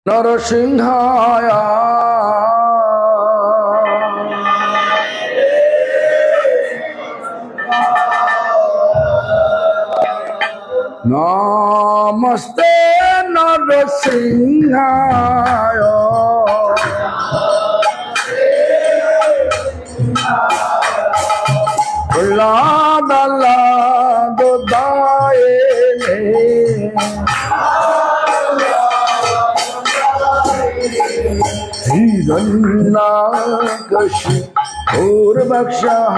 नरसिंहाय नमस्ते नरसिंहाय लाद लाद दाये हिरण्यकशि पूर्वक्षः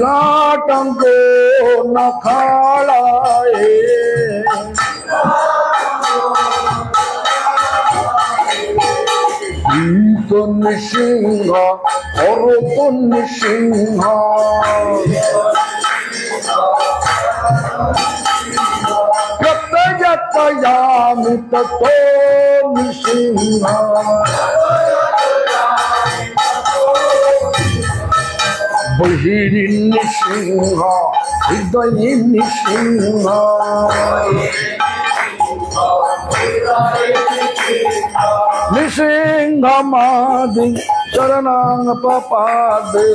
लाटंको नखालाये सिंह और सिंह प्रत्ययतयामि ततो निसिंह बहिर्निसिंह हृदयनिसिंह निसिंहमादि शरणं पपादे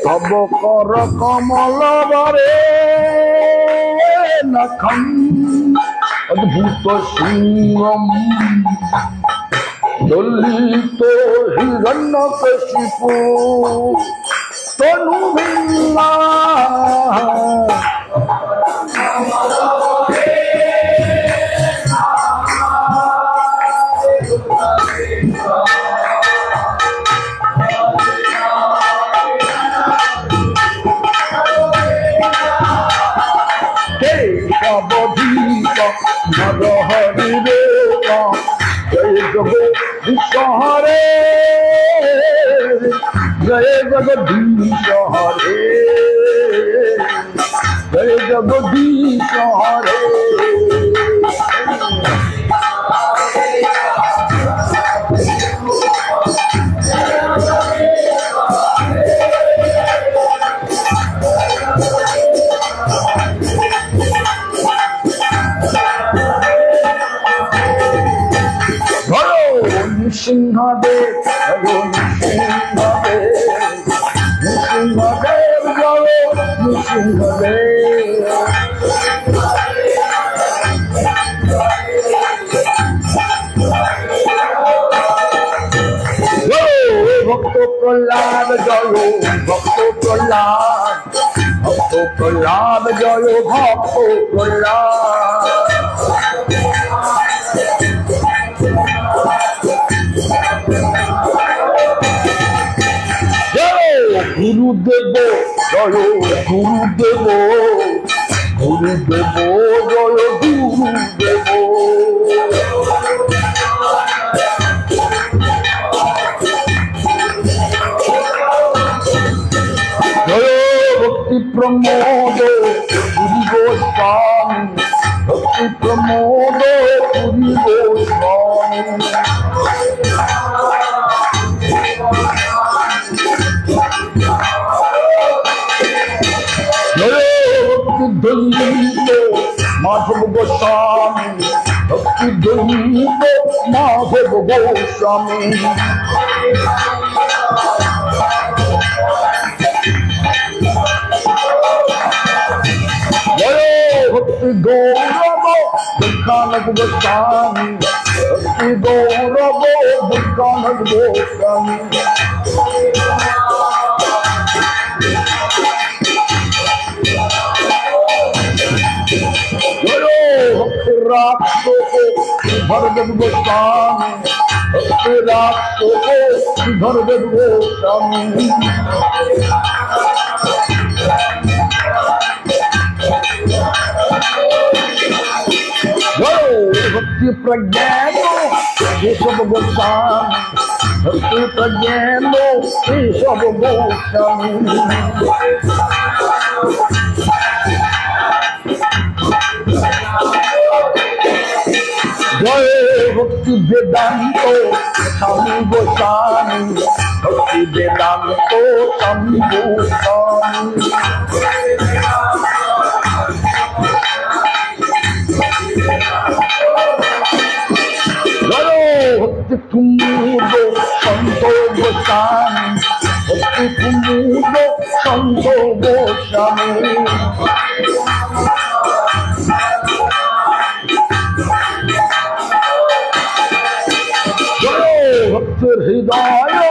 तब कर कमल बरे नखम अद्भुत सिंहम दलित हिरण्यकशिपु तनु भिन्ना जय जगदीश हरे जय जगदीश हरे जय जगदीश हरे सिंहदेव जयो सिंहदेव जयो सिंहदेव भक्त प्रहलाद जयो भक्त प्रहलाद जयो भक्त प्रहलाद गुरुदेव जय गुरुदेव गुरुदेव जय गुरुदेव जय भक्ति प्रमोद पुरी गोस्वामी भक्ति प्रमोद पुरी गोस्वामी दलित माधव गोस्वामी भक्ति दलित माधव गोस्वामी भक्ति गौरव दुर्गानंद गोस्वामी भक्ति गौरव दुर्गानंद गोस्वामी भरदेव गोस्वामी भरदेव गोस्वामी भक्ति प्रज्ञान केशव गोस्वामी भक्ति प्रज्ञान केशव गोस्वामी जय भक्ति वेदांत Swami Goswami, Bhakti Vedanta Swami Goswami. Bhakti Kumudo Santo Goswami, Bhakti Kumudo Santo Goswami. Bhakti Hridaya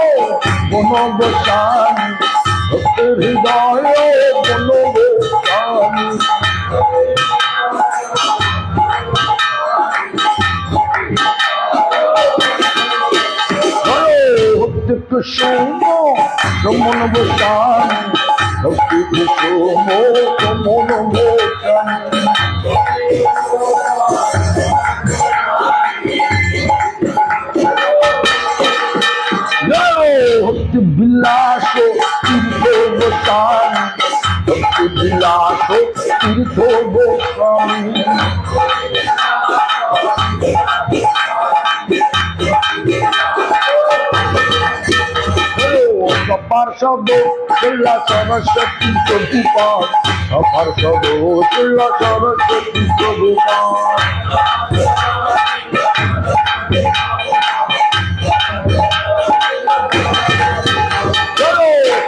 Bono Goswami, Bhakti Hridaya Bono Goswami. Bhakti Kusumo Ramana Goswami, Bhakti Kusumo Ramana Goswami. Bhakti Bilaso Tirtho Goswami, Bhakti Bilaso Tirtho Goswami. Saparshado Srila Saraswati Prabhupada, Saparshado Srila Saraswati Prabhupada.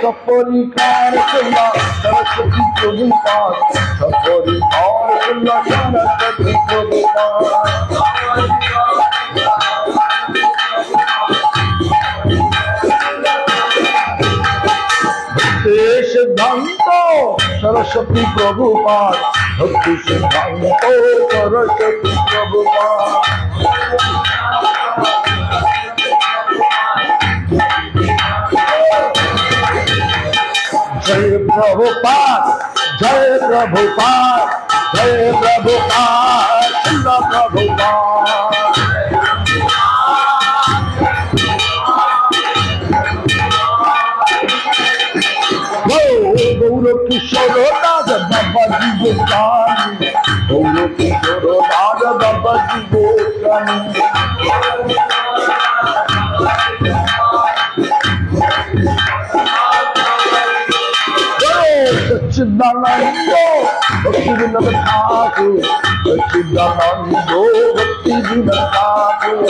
Saparikar Srila Saraswati Prabhupada, Saparikar Srila Saraswati Prabhupada. Siddhanta Saraswati Prabhupada, Bhakti Siddhanta Saraswati Prabhupada. Jai Prabhupada, Jai Prabhupada, Jai Prabhupada, Srila Prabhupada. Gaura Kishore Raja Babaji Goswami, Gaura Kishore Raja Babaji Goswami. Satchidananda Bhakti Vinod Thakur, Satchidananda Bhakti Vinod Thakur.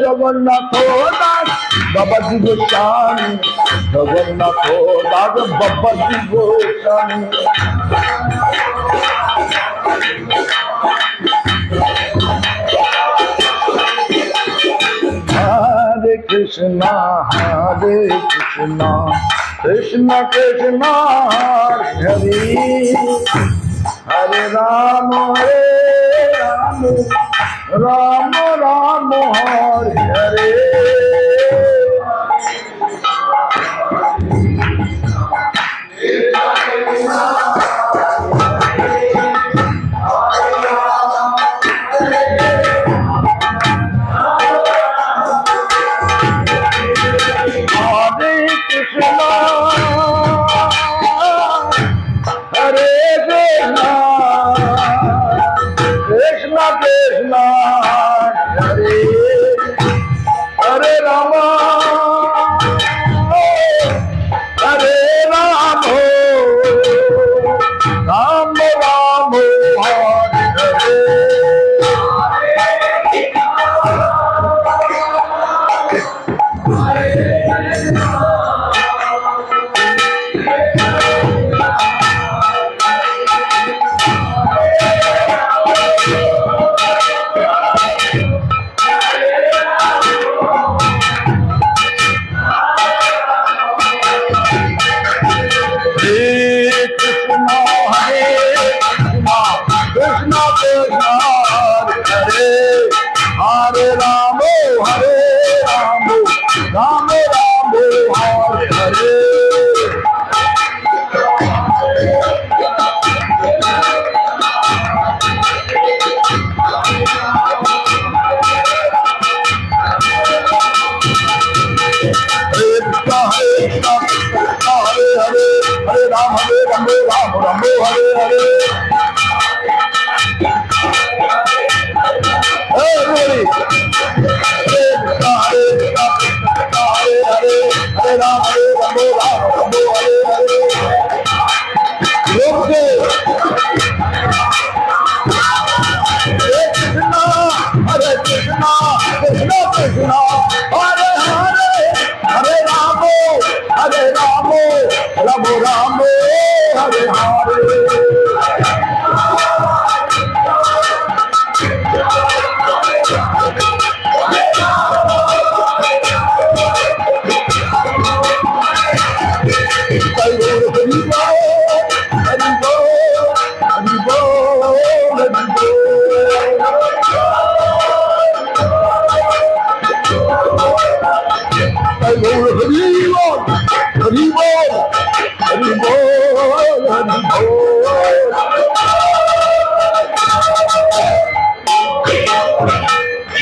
Jagannath Das Babaji Goswami, Jagannath Das Babaji Goswami. Hare Krishna, Hare Krishna, Krishna Krishna, Hare Hare, Hare Rama, Rama Rama, Hare Hare.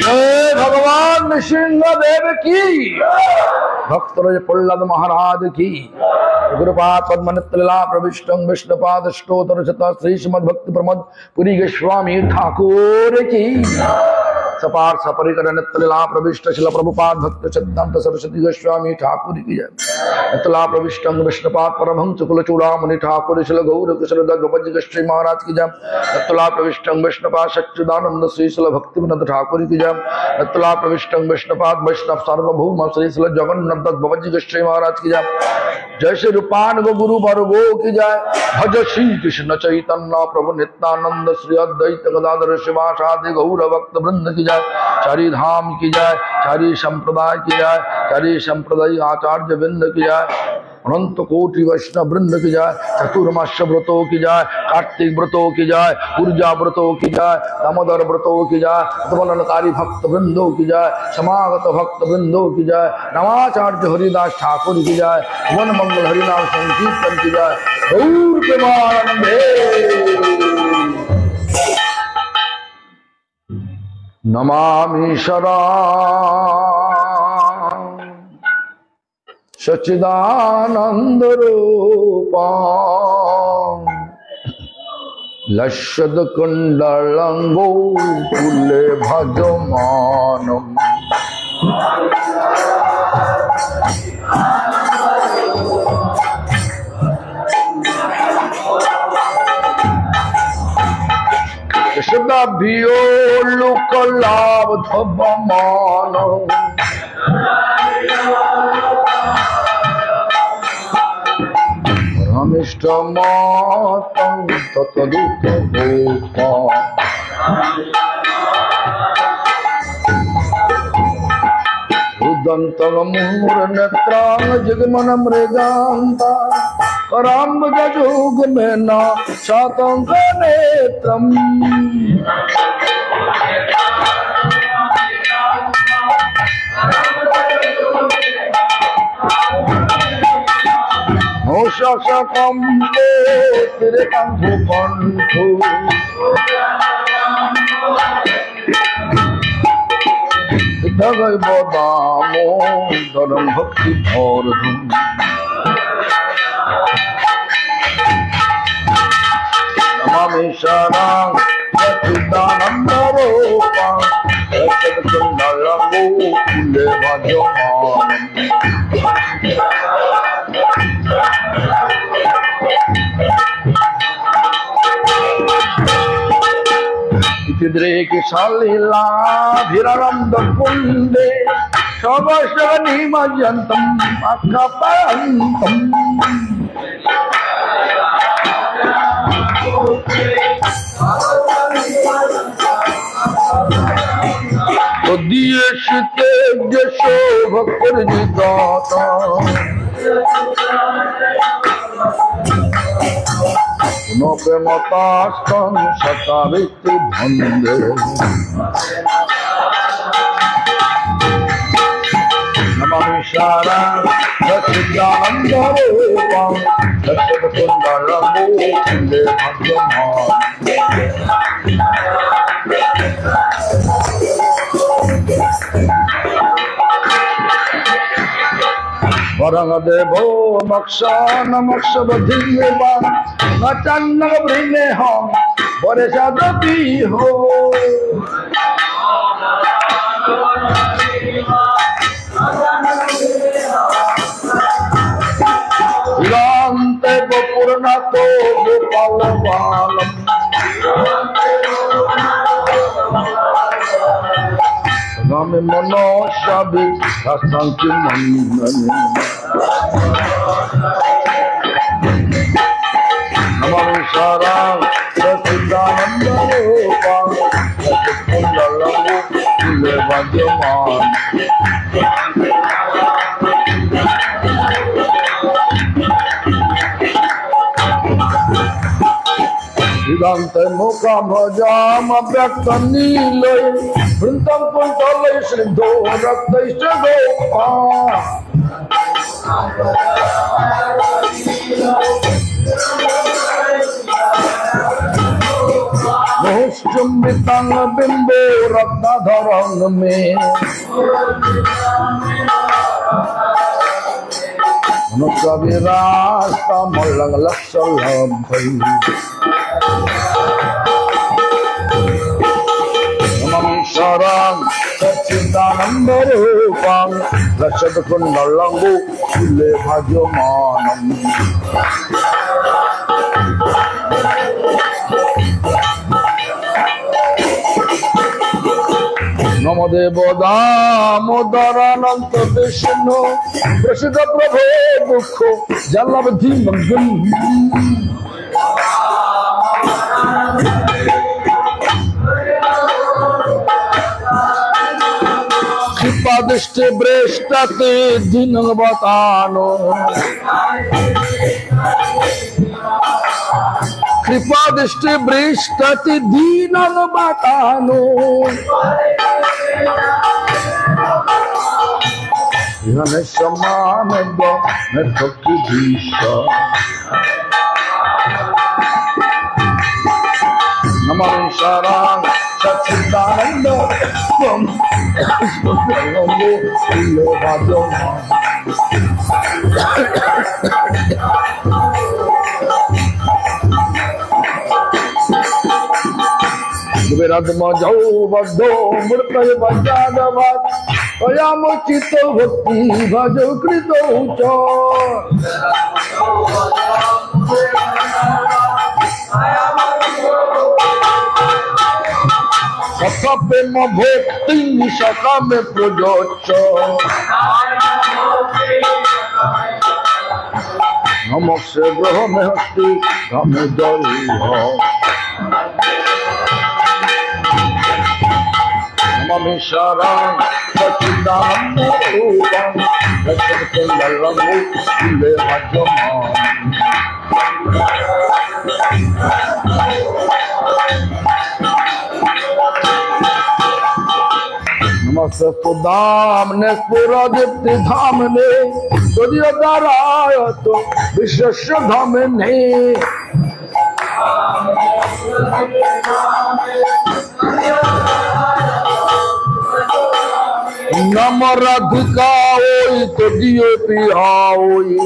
जय भगवान नृसिंहदेव की, भक्तराज प्रहलाद महाराज की, गुरुपाद पद्मनित्तलीला प्रविष्टं विष्णुपाद स्तोत्र शत श्री श्रीमद् भक्ति प्रमोद पुरी गोस्वामी ठाकुर की, सपार सपरिकर नित्तलीला प्रविष्ट शिल प्रभुपाद भक्त सिद्धांत सरस्वती गोस्वामी ठाकुर की जय। नित्तला प्रविष्टं विष्णुपाद परमहंस कुलचूड़ामणि ठाकुर शिल गौर कुशल गोपज गोस्वामी महाराज की जय। नित्तला प्रविष्टं विष्णुपाद सच्चिदानंद श्री शिल भक्ति विनोद ठाकुर की जय। नित्तला प्रविष्टं विष्णुपाद वैष्णव सार्वभौम श्री शिल जगन्नाथ गोपज गोस्वामी महाराज की जय। जय श्री रूपान गो गुरु वर्गो की जय। भज श्री कृष्ण चैतन्य प्रभु नित्यानंद श्री अद्वैत गदाधर शिवासादि गौर भक्त वृंद की जय। चारी धाम की जय, चारी संप्रदाय की जय, चारी संप्रदाय आचार्य वृंद की जय, अनंत कोटि वैष्णव वृंद की जय। चतुर्मास व्रतों की जय, कार्तिक व्रतों की जय, ऊर्जा व्रतों की जय, दामोदर व्रतों की जय, प्रबलनकारी भक्त वृंदों की जय, समागत भक्त वृंदों की जय, नवाचार्य हरिदास ठाकुर की जय, वन मंगल हरिनाम संकीर्तन की जय। गौर प्रेमानंदे नमामि शरणं सच्चिदानंद रूपं लक्ष्यद कुंडलंगो कुले भजमानम् कृष्णाभियो लोकलाभधमानम् रमिष्टमातं तत्तदुपभोक्ताम् रुदन्तमूर्नेत्रां जगमनमृगान्ता कराम्बुजयुग्मेन शातङ्कनेत्रम् मोषकम्पे तिरकम्भुकण्ठु धगै दामोदरं भक्तिभोरधुम् नमामि शरणं सच्चिदानन्दरूपं लक्ष्यदकुण्डलं कुले भजमानम् शालीलाभिरनंद कुंडे शवशनिमज्जन्तं अखपरन्तं तदीयश्ते शोभकृजिदाता प्रेमतास्तं शतावित्ति भंदे नमामि शरणं सच्चिदानन्दरूपं लक्ष्यदकुण्डलं कुले भजमानम् वरदेवो मक्षानमक्षबधिवा नचन्नवृणे हम वरसदपि हो Swami Monoshabi Sasanki Mandani Namami Sarang Sasidananda Rupa Sasikundalangu Levajaman Vedanta Mukha Bhajam Abhyakta Nilay Vrintam Kuntalay Sriddho Rakta Ishtagopa Mohushchumbitang Bimbo Rakta Dharang Me Anukavirasta Mallang Laksalabhay Namami Sarang Sachidananda Rupam Rashadakundalangu Sule Bhajamanam Namo Devo Damodarananta Vishnu Prasida Prabhu Dukho Jalabdhi Mangal Kripadishti Breshtati Dinavatāno Kripadishti Breshtati Dinavatāno Ihane Samananda Netokti Disha Namami Sarang Sachidananda From Ishmaelangu Levajaman Viradma Jau Vado Murtay Vajadavat Ayamo Chito Bhakti Bhajo Krito Ucha Sakape ma bhakti sakame pujocha Namakse graha me hasti dhame dariha Namami Sarang Sachidananda Rupam Rashadakundalangu Sule Bhajaman Namaste Pudam Nespura Dipti Dhamane Sudya Darayato Vishasya Dhamane Namaradhika Oi Todiyo Piha Oi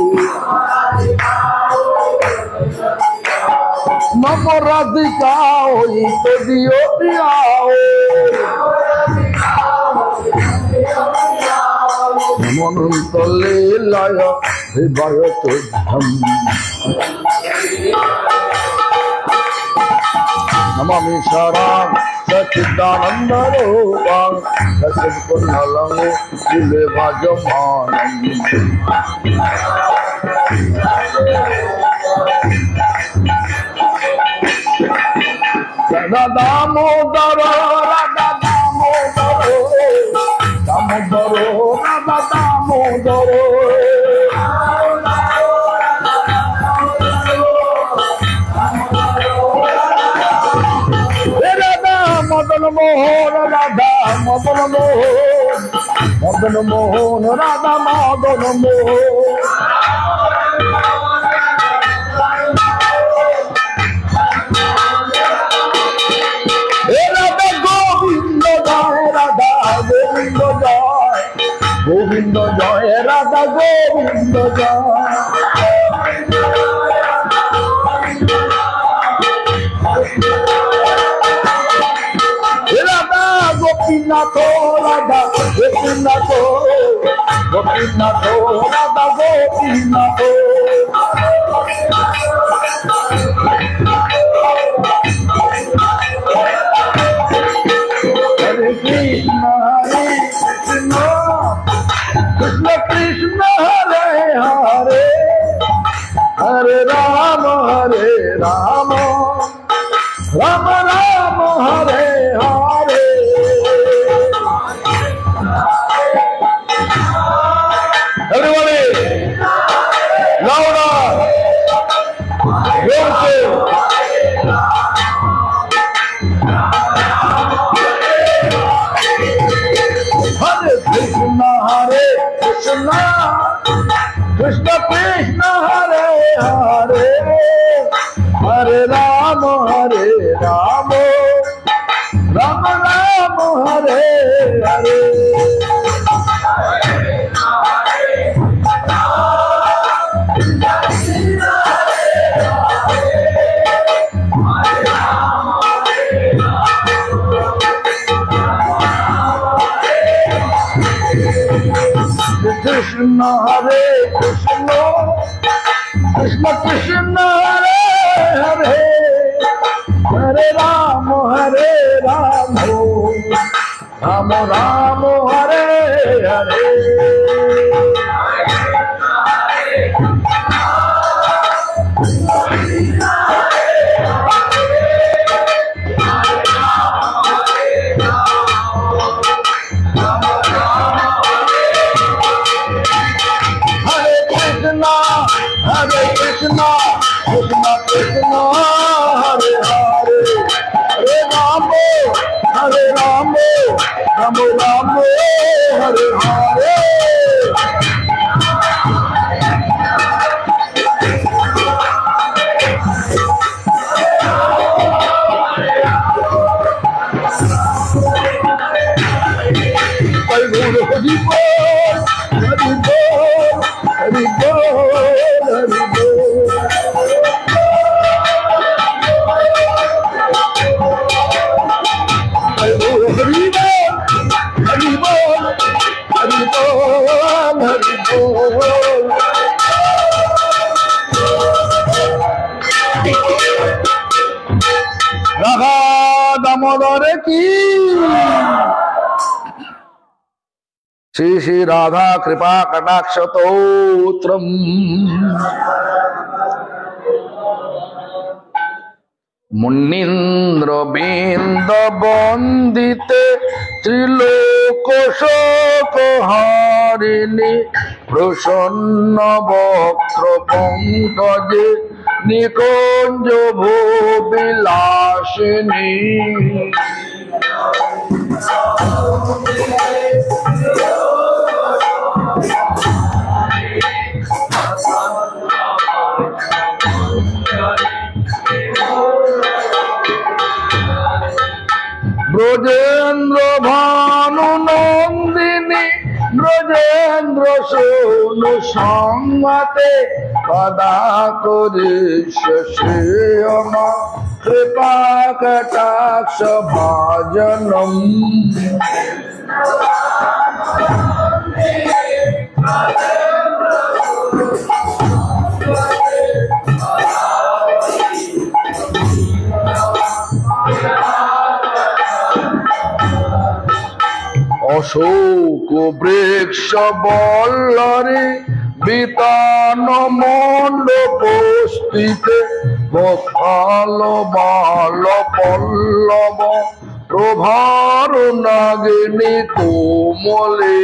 Namaradhika Oi Todiyo Piha Oi Namananta Lelaya Hivayatodham Namami Sarang Sachidananda Rupam Rashadakundalangu Sule Bhajamanam Radha Damodara Radha Damodara Damodara Radha Damodara Madana Mohan Radha Madana Mohan Madana Mohan Radha Madana Mohan Radha Govinda Jai Radha Govinda Jai Govinda Jai Radha Govinda Jai Gopinato Radha Gopinato Gopinato Radha Gopinato Hare Krishna Hare Krishna Krishna Hare Hare Hare Ram Ram Ram Hare Hare Krishna Hare Krishna Krishna Krishna Hare Hare Hare Ram Ram Ram Hare Hare Hare Krishna, Krishna Krishna, Hare Hare, Hare Rama, Rama Rama, Hare Hare. Hare Guru Hari Bol, Hari Bol, Hari Bol, Hari Bol. Hare Guru Hari Bol, Hari Bol, Hari Bol, Hari Bol. Radha Damodar ki Shri Shri Radha कृपा कटाक्ष स्तोत्रम् मुनीन्द्र बिंद वंदिते त्रिलोक शोक हारिणी प्रसन्न वक्त्र पंकजे निकुंज भू विलासिनी ब्रजेन्द्र भानु नंदिनी ब्रजेन्द्र सोनु संगते कदा करिष्येयम कृपा कटाक्ष भाजनम् अशोक वृक्ष बल्लरी বিতান মণ্ডপ স্থিতে বক্ষাল বাল পল্লব প্রভার নাগিনী কোমলে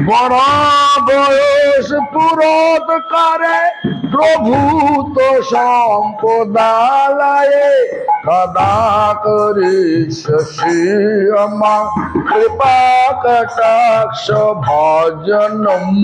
बड़ा बयस पुरत करे प्रभूत संपदालये कदा करिष्येयम कृपा कटाक्ष भाजनम्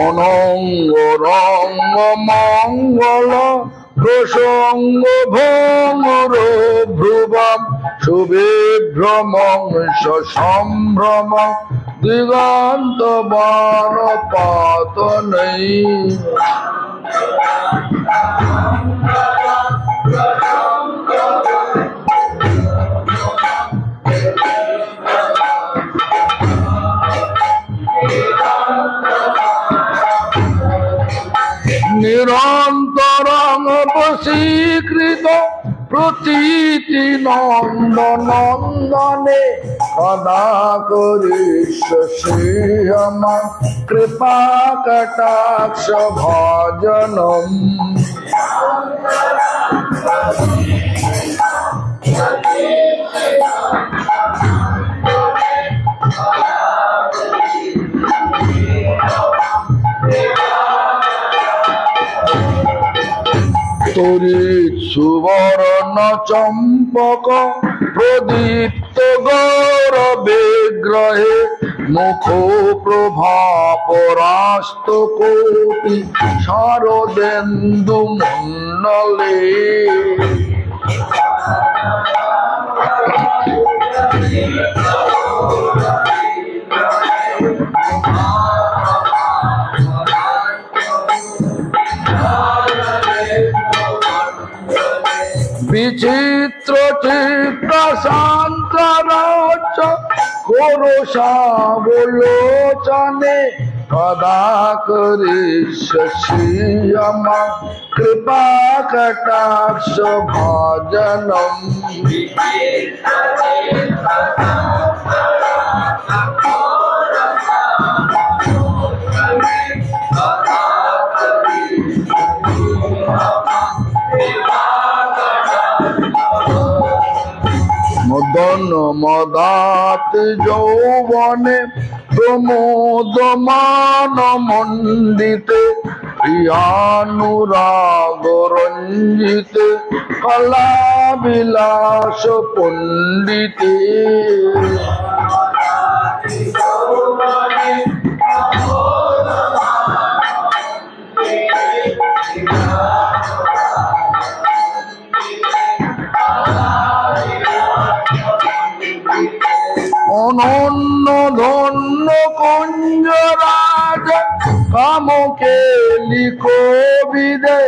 অনঙ্গ রঙ্গ মঙ্গল প্রসঙ্গ ভঙ্গুর ভ্রুবম শুভ্রমংস সম্ভ্রম দিগন্ত বান পাত নেই নিরন্তরং বশীকৃত প্রতীতি নন্দনে সদা করিস শ্রীয়মাং কৃপা কটাক্ষ ভজনম। তরিৎ সুবর্ণ চম্পক প্রদীপ্ত গৌর বিগ্রহে মুখ প্রভা পরাস্ত কোটি শারদেন্দু মন্ডলে। বিচিত্র চিত্র শান্ত রাজ কোরসাবলোচনে সদা করিস শ্রীয়মাং কৃপা কটাক্ষ ভজনম। মদন মদাত যৌবনে প্রমোদমান মণ্ডিতে প্রিয়ানুরাগ রঞ্জিতে কলা বিলাস পণ্ডিতে। অনন্য ধন্য কুঞ্জরাজ কামকে লিখোবিদে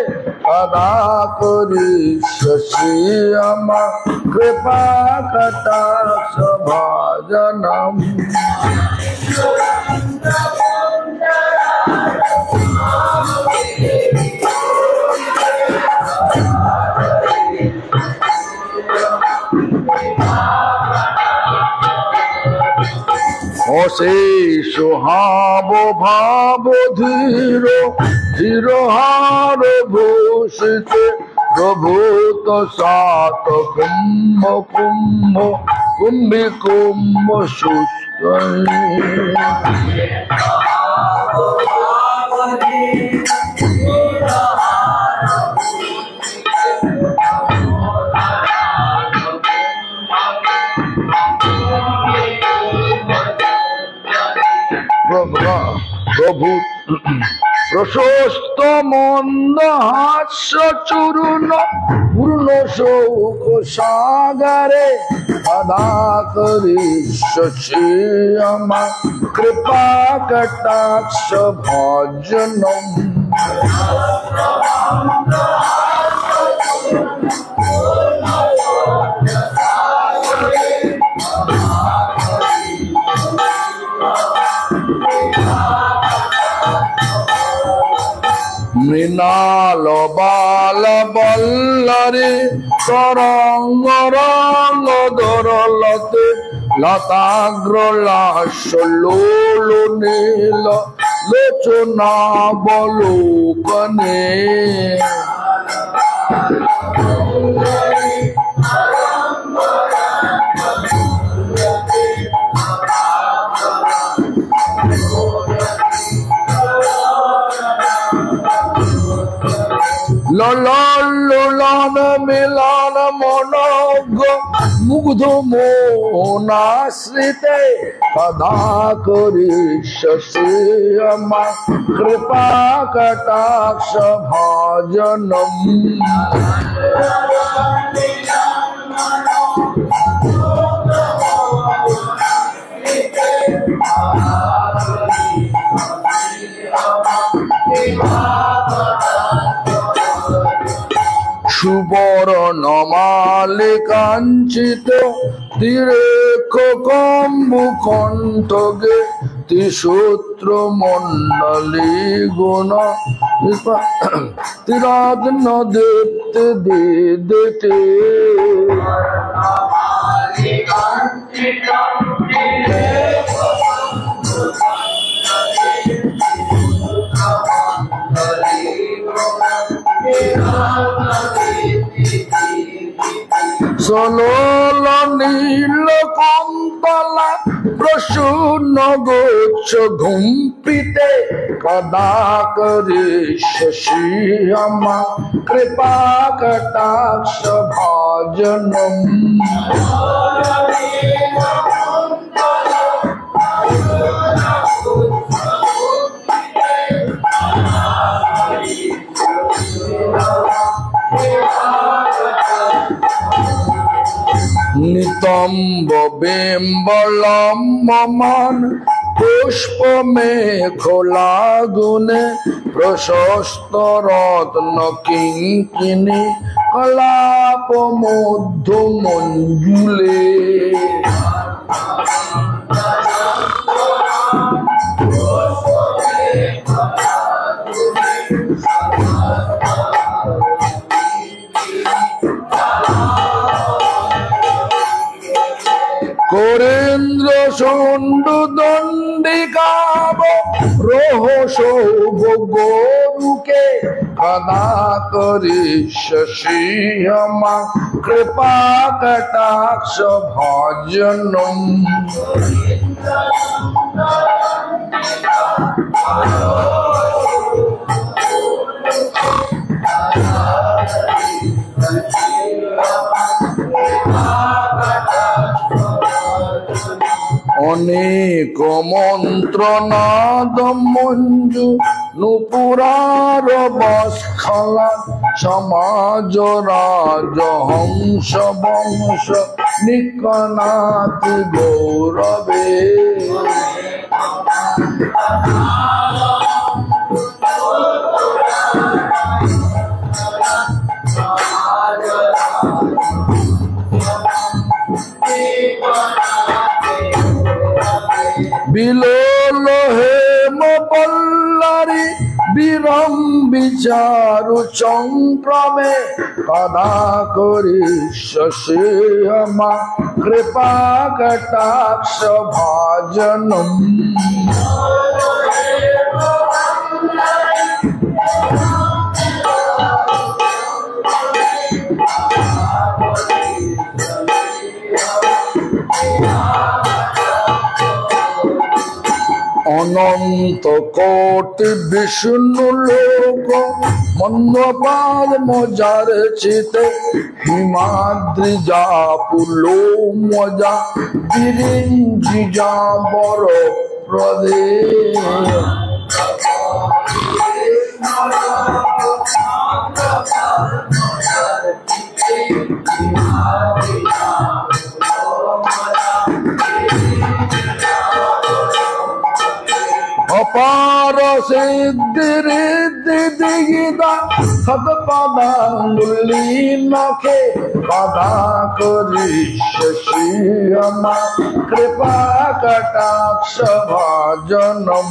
সদা করিস শ্রীয়মাং কৃপা কটাক্ষ ভজনম। অশেষ হাব ভাব ধীর ধীর হার ভূষিতে প্রভূত সাত কুম্ভ কুম্ভ কুম্ভি কুম্ভ সুস্থ। প্রভু প্রশস্ত মন্দ হাস্য চূর্ণ পূর্ণ শোক সাগরে সদা করিস শ্রীয়মাং কৃপা কটাক্ষ ভজনম। মৃণাল বাল বল্লরে তরঙ্গ রঙ্গ দরলতে লতাগ্র লাস্য লোল নীল লোচনা বলোকনে। ললন মিলন মনজ্ঞ মুগ্ধ মোনাশ্রিতে সদা করিস শ্রীয়মাং কৃপা কটাক্ষ ভজনম। সুবর্ণ মালে কাঞ্চিত তীরে কম্বু কণ্ঠকে ত্রিসূত্র মণ্ডলী গুণ तिराग न देते दे देते सलोल नील कुंतला प्रसून गोच्छ घुंपिते कदा करे शशियमा कृपा कटाक्ष भाजनम नितंब बिंबलम्बमान पुष्प में खोला गुने प्रशस्त रत्न किंकिनी कलाप मध्य मंजुले कोरेन्द्र सुंडु दंडिकाब रोह शोभ गोरुके कदा करी शशियमा कृपा कटाक्ष भाजनम अनेक मंत्रनाद मंजु नुपुरार बस्खला समाज राज हंस वंश निकनाति गौरवे बिलोल हेम पल्लरी विरम विचारु चंक्रमे कदा करी शशियमा कृपा कटाक्ष भाजनम अनंत कोटि विष्णु लोक मन्वपाद मजार चिते हिमाद्रि जापुलो मजा बिरिंजी जाबर प्रदे अपार सिद्धि रिद्धि दिगिदा सतपदांगुली नखे कदा करी शशियमा कृपा कटाक्ष भाजनम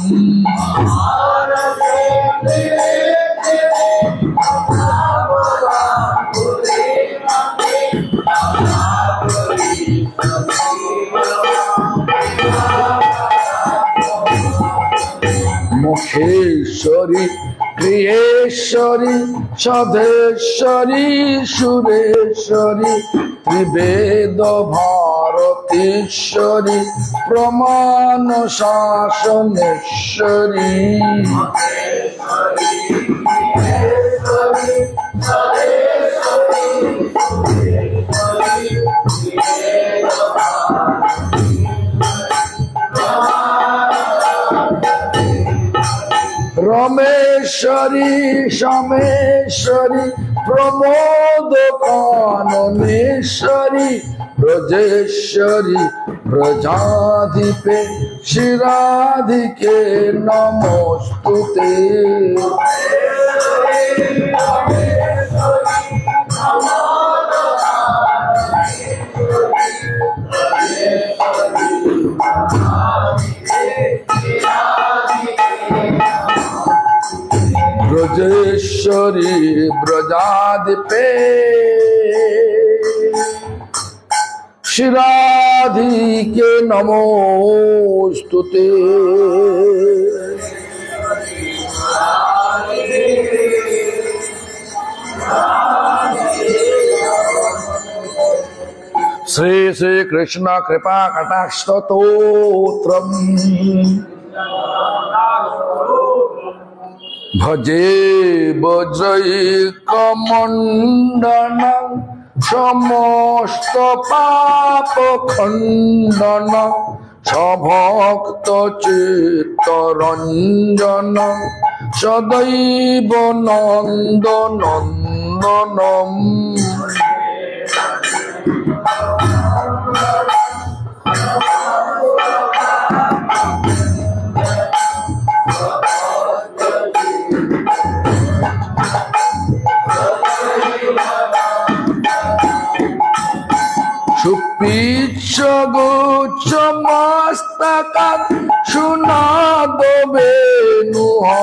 मुखेश्वरी क्रियेश्वरी सधेश्वरी सुरेश्वरी त्रिवेद भारतीश्वरी प्रमाण शासनेश्वरी रमेश्वरी शमेश्वरी प्रमोद काननेश्वरी ब्रजेश्वरी ब्रजाधिपे शिराधिके नमोस्तुते केसरी ब्रजाधिपे श्री राधिके नमोस्तुते। श्री श्री कृष्ण कृपा कटाक्ष स्तोत्रम् भजे वज्रैकमण्डन समस्त पाप खण्डन सभक्त चित्तरञ्जन सदैव नन्द नन्दनम्। सुपीच्छ गुच्छ मस्तकम् सुनाद वेणुहस्तकम्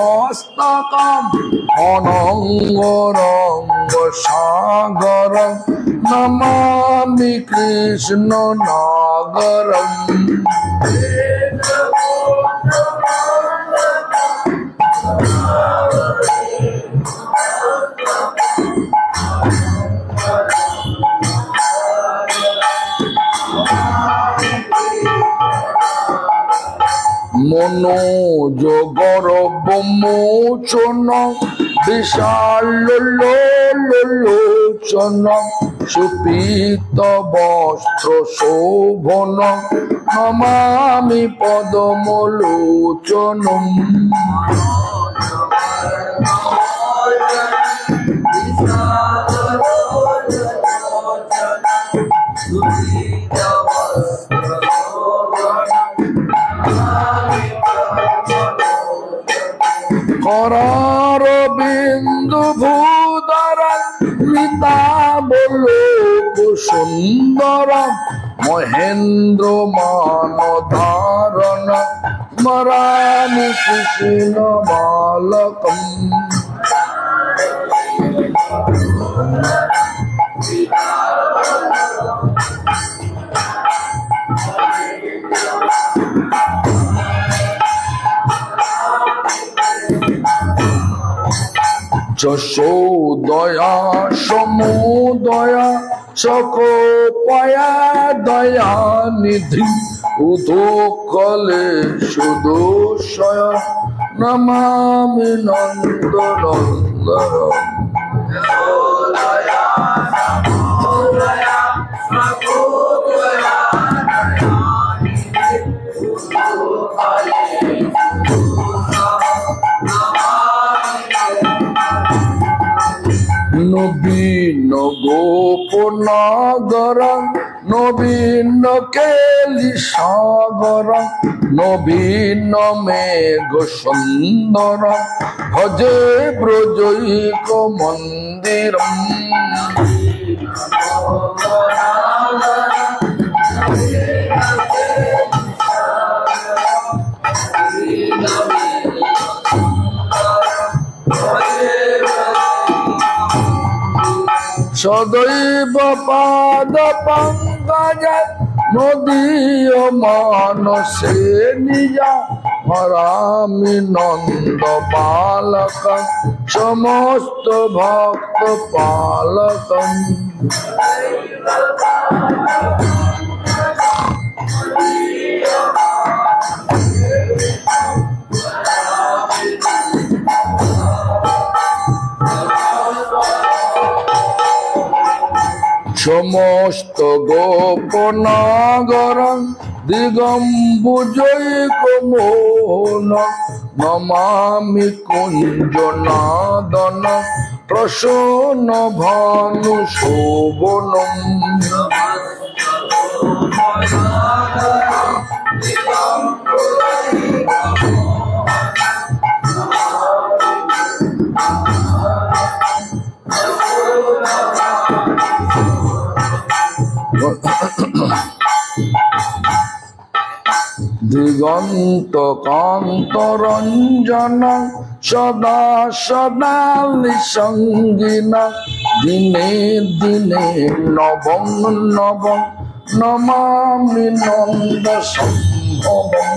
अनंग रंग सागरम् नमामि कृष्ण नागरम्। मनोजगर विमोचन विशाल लोचन सुपीत वस्त्र शोभन नमामि पद्मलोचनम्। करारविंदु भूधर निताबलोक सुंदर महेंद्र मानधारण स्मरामि कृष्ण बालकम्। যশোদয়া সমুদয়া সকোপয়া দয়া নিধি উদোকলে সুদোষয় নমামি নন্দ নন্দনম। নবীন গোপনাগর নবীন কেলি সাগর নবীন মেঘ সুন্দর ভজে ব্রজৈক মন্দিরম। सदैव पाद पंकज नदीय मानसे निजा हरामि नंद बालक समस्त भक्त पालकम्। समस्त गोपनागर दिगम्बुजैक मोहन नमामि कुञ्जनादन प्रसन्न भानु शोभनम्। दिगंत कांत रंजन সদা সদা নিসঙ্গিনা দিনে দিনে নবং নবং নমামি নন্দ সম্ভবং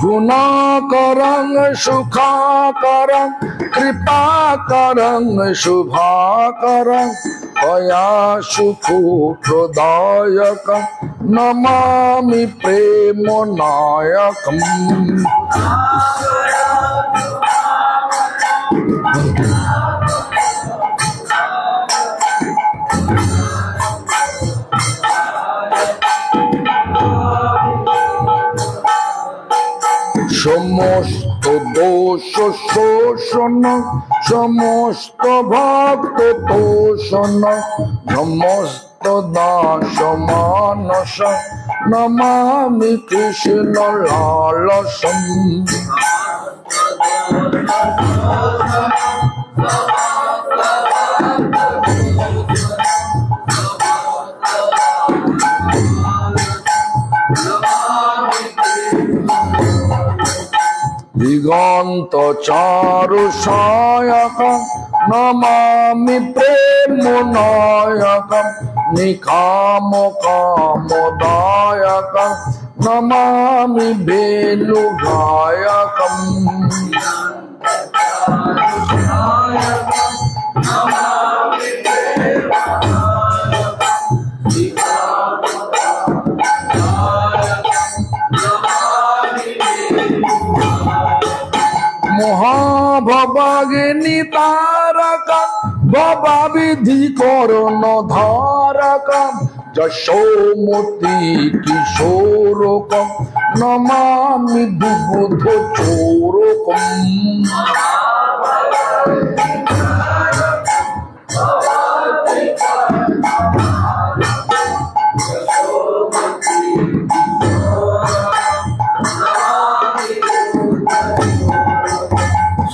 गुणाकरं सुखाकरं कृपाकरं शुभाकरं कया सुखप्रदायकं नमामि प्रेमनायकम् সমস্ত দোষ শোষণ সমস্ত ভক্ত তোষণ সমস্ত দাস মানস নমামি কৃষ্ণ লালসম দিগন্ত চারু সায়কম নমামি প্রেম নায়কম নিকাম কামদায়কম নমামি বেণু গায়কম মহাভবাগিনী তারকা ভবা বিধি করণ ধারকা যশোমতি কিশোরকম নমামি দুগ্ধ চোরকম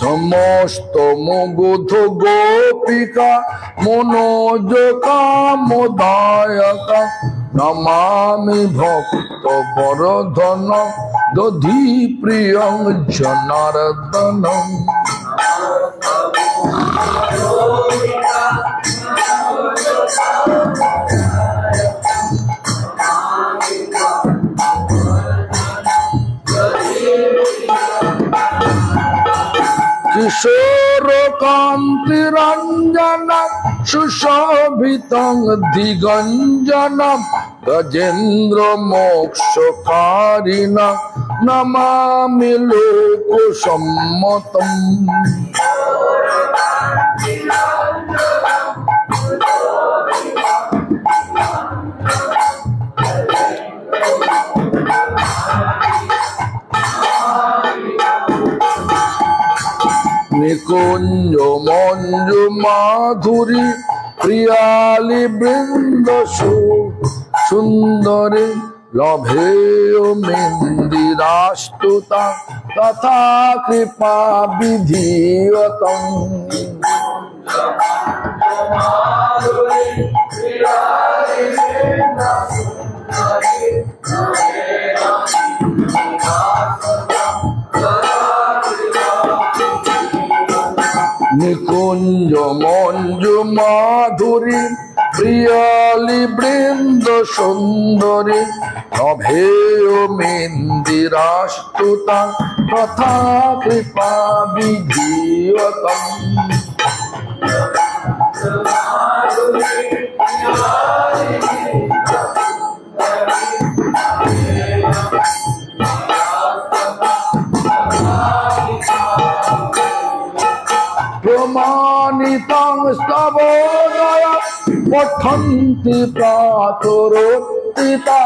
সমস্ত মুগ্ধ গোপিকা মনোজ কামদায়কা নমামি ভক্ত বরধন দধি প্রিয়ং জনার্দনম কিশোর কান্তি রঞ্জন সুশোভিতং দিগঞ্জনম গজেন্দ্র মোক্ষকারিণা নমামি লোক সম্মতম নিকুঞ্জ মঞ্জু মাধুরী প্রিয়ালি বৃন্দ সুন্দরী লভেয় মেন্দিরাষ্টুতা তথা কৃপা বিধিয়তম নিকুঞ্জ মঞ্জু মাধুরী প্রিয়ালি বৃন্দ সুন্দরী অভেয় মেন্দিরাষ্টুতা তথা কৃপা বিধিয়তম প্রমাণিতং স্তবোদয় পঠন্তি প্রাতরোত্থিতা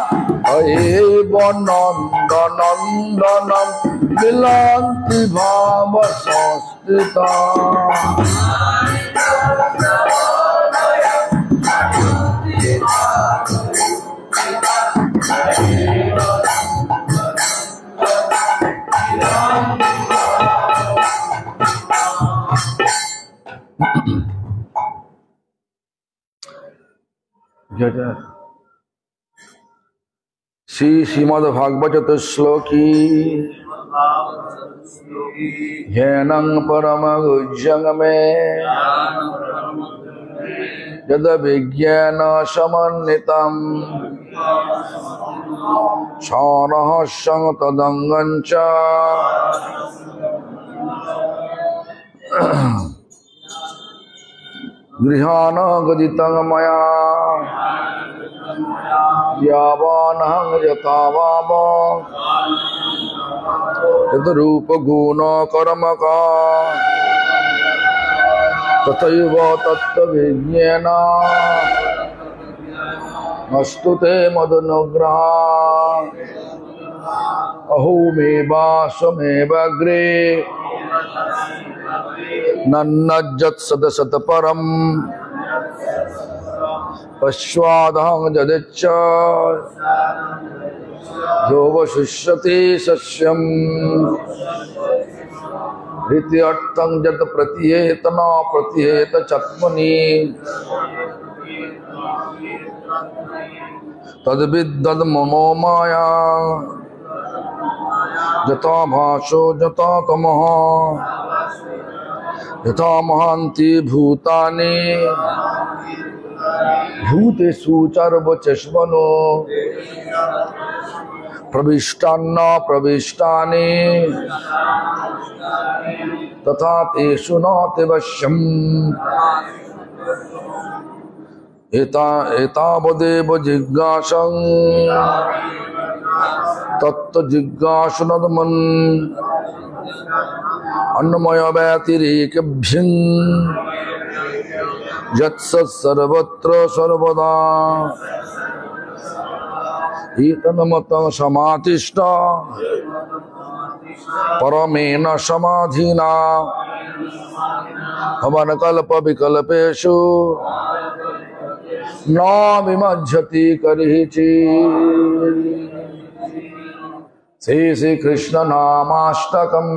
এব নন্দনন্দনম মিলন্তি ভাব সংস্থিতা श्री श्रीमद् भागवत श्लोकी ह्येनं परम गुज्यं मे यद विज्ञान समन्वितं सारहस्यं तदंगं च गृहाण गदितं मया यावानहं यतावाव तद्रूप गुण कर्मका तथैव तत्त्वविज्ञान अस्तु ते मदनुग्रहात् अहोमेवास्वमेवाग्रे नन्नज्जत् सदसत् परम् पश्चादहं यदिच्छ योऽवशिष्यते सस्यम् इत्यर्थं यत् प्रतीयेत न प्रतीयेत चत्मनि तद्विद्दद् मनो माया यथा भासो यथा तमः यथा महान्ति भूतानि भूतेषु चर्वचष्मनो प्रविष्टान्न प्रविष्टानि तथा तेषु नाति वश्यम् एतावदेव जिज्ञासं तत्त्वजिज्ञासुनदमन् अन्नमय व्यतिरेकभ्यं यत्सत् सर्वत्र सर्वदा एतन्मतं समाधिष्ठ परमेन समाधिना भवनकल्पविकल्पेषु न विमज्जति करिचित् श्री श्री कृष्ण नामाष्टकम्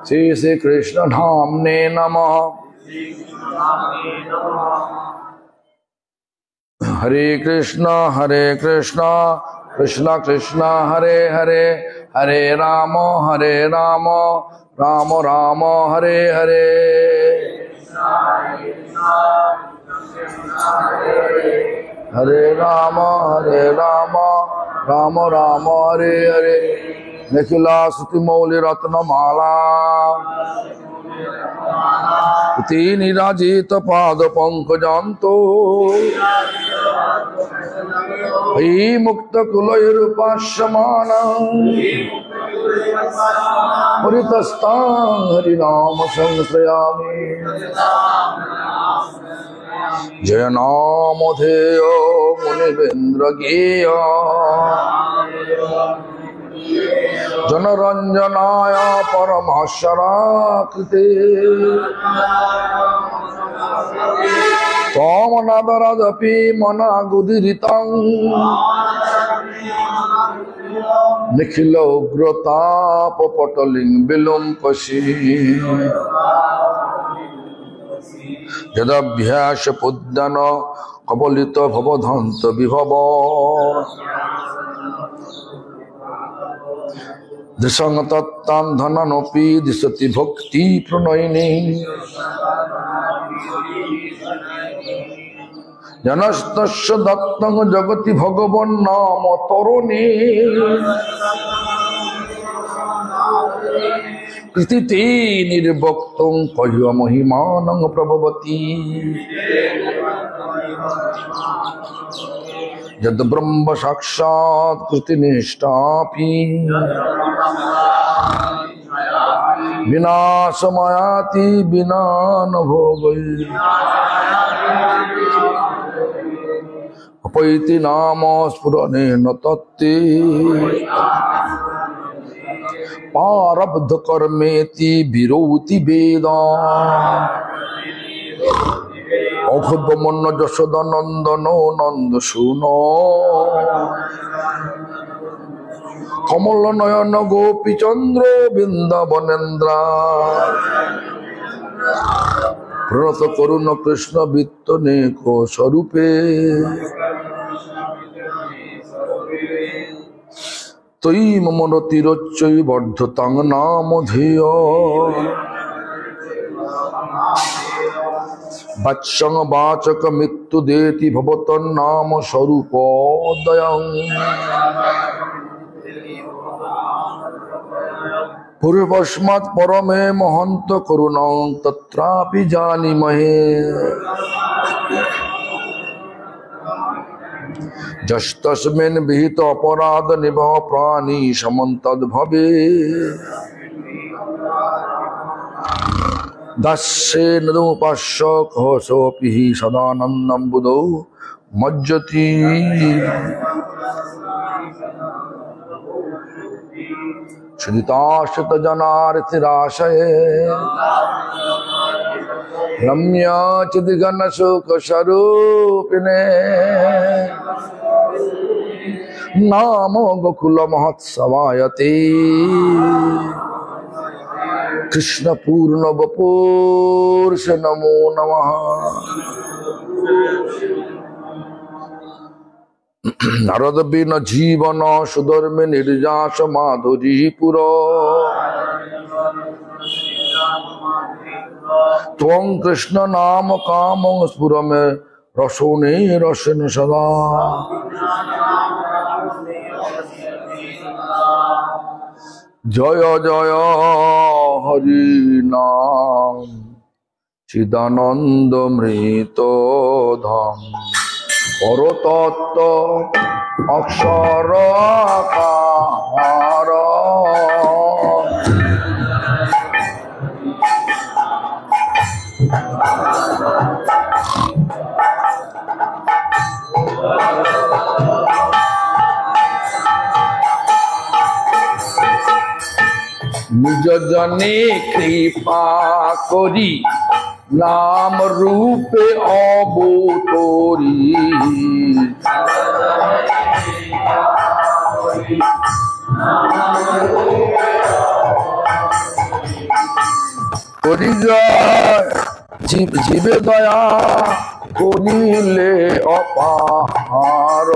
श्री श्री कृष्ण नाम्ने नमः। हरे कृष्णा कृष्ण कृष्ण हरे हरे हरे राम राम राम हरे हरे। हरे राम राम राम हरे हरे। निखिला स्तुति मौलि रत्नमाला निराजित पाद पंकजान्तो हरि मुक्त कुलैरुपास्यमानं परितस्तां हरिनाम संश्रयामि। जय नामधेय मुनिवेन्द्र गेय जनरंजनाय परमहंसराकृते त्वमनादरदपि मनागुदिरितं निखिल उग्रतापपटलिं विलुम्पसि यदभ्यासपुद्दन कबलित भवधन्त विभव दिशं तत्तां धननोऽपि दिशति भक्ति प्रणयिनी जनस्तस्य दत्तं जगति भगवन्नाम तरुणी कृतिते निर्वक्तुं कह्य महिमानं प्रभवति यद ब्रह्म साक्षात् कृतिनिष्ठापि विनाशमयाति विना न भोगै अपैति नाम स्फुरनेन तत्ते पारब्ध कर्मेति विरोति वेदा अभद्रमन्न यशोदानन्दनो नंद सुनो कमल नयन गोपीचंद्र वृंदावनेन्द्र প্রণত করুণ কৃষ্ণ বৃত্ত নেক স্বরূপে তৈ মমরতিরচ্চৈ বর্ধতাং নাম ধেয় বাচ্যং বাচক মৃত্যু দেতি ভবতন নাম স্বরূপ দয়ং পূর্বস্মাৎ পরমে মহন্ত করুণং তত্রাপি জানিমহে যস্তস্মিন বিহিত অপরাধ নিবহ প্রাণী সমন্তদ্ভবে দাস্যেন উপাস্য কহসোপি সদানন্দম বুধৌ মজ্জতি সুদিতাশ্রিত জনার্থিরাশয়ে রম্যা চিদ্গণ শোক স্বরূপিণে নাম গোকুল মহোৎসবায়তে কৃষ্ণ পূর্ণ বপুর্ষ নমো নমঃ। নারদ বিন জীবন সুধর্মে নির্যাস মাধুরীপুর ত্বং কৃষ্ণ নাম কাম স্ফুরমে রসনে রসন সদা জয় জয় হরি নাম চিদানন্দ মৃত ধাম পরতত্ত্ব অক্ষর আকার নিজ জনে কৃপা করি নাম রূপে অবতরি করি জীবে দয়া করিলে অপার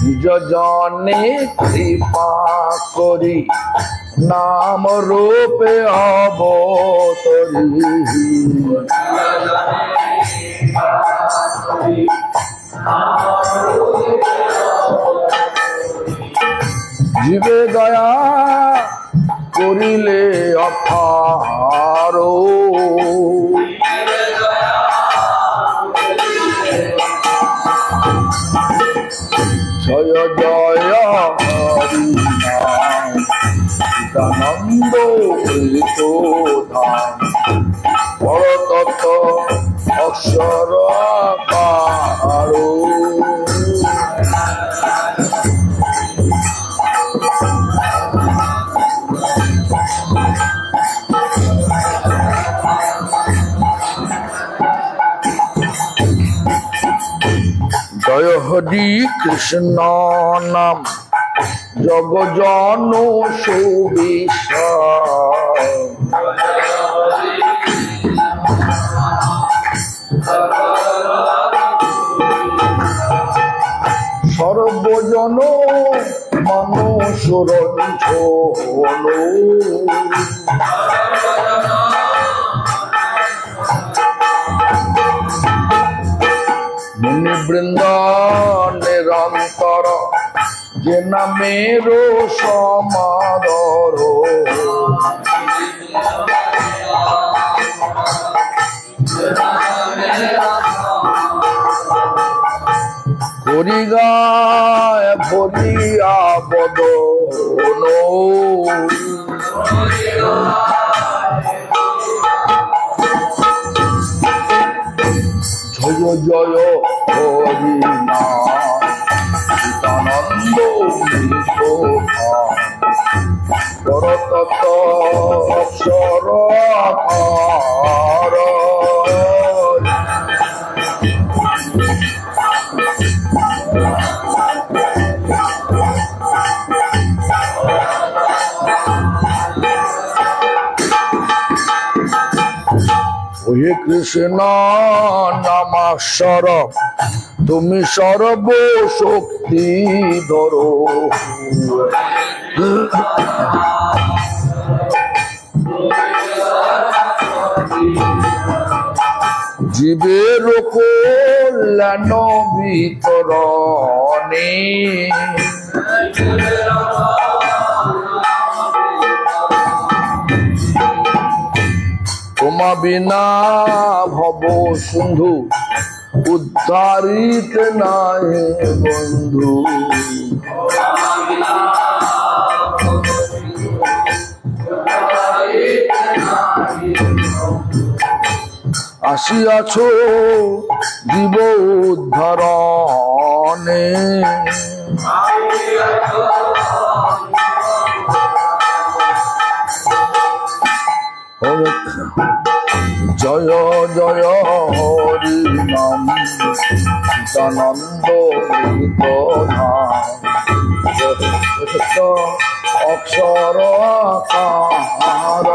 নিজ জনে কৃপা করি নাম রূপে অবতরি জীবে দয়া করিলে অপার জয় জয় হরি নাম চিদানন্দ মৃত ধাম পরতত্ত্ব অক্ষর আকার জয় হরি কৃষ্ণ নাম জগজন সুবিশা সর্বজন মনুষ্যরঞ্জন মুনিবৃন্দ নিরন্তর যে নামের সমাদর করি গায় ভরিয়া বদন জয় জয় হরি নাম চিদানন্দ মৃত ধাম পরতত্ত্ব অক্ষর আকার হে কৃষ্ণ নামাশ্বর তুমি সর্ব শক্তি ধরো জীবের কল্যাণ বিতরণে তোমা বিনা ভব সিন্ধু উদ্ধারিত নাই বন্ধু আসিয়াছ জীব উদ্ধারণে জয় জয় হরি নাম সীতানন্দ অক্ষর আকার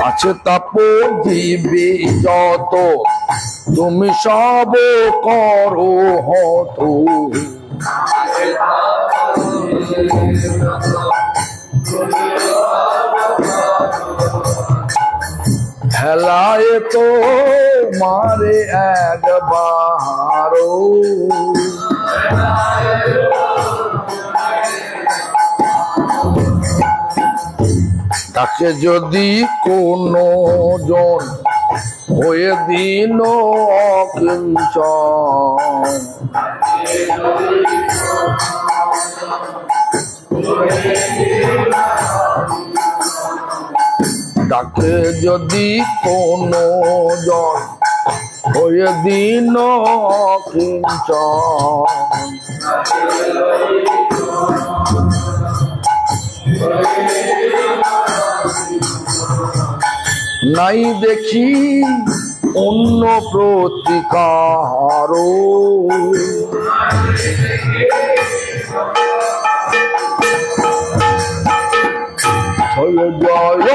আছে তাপ দিবে যত তুমি সব করো হত হেলায় তো মারে একবার তাকে যদি কোনো জন হয়ে দিন অকিঞ্চন তাকে যদি কোনো জন হয়ে দিন অকিঞ্চন নাই দেখি অন্য প্রতিকার জয় জয়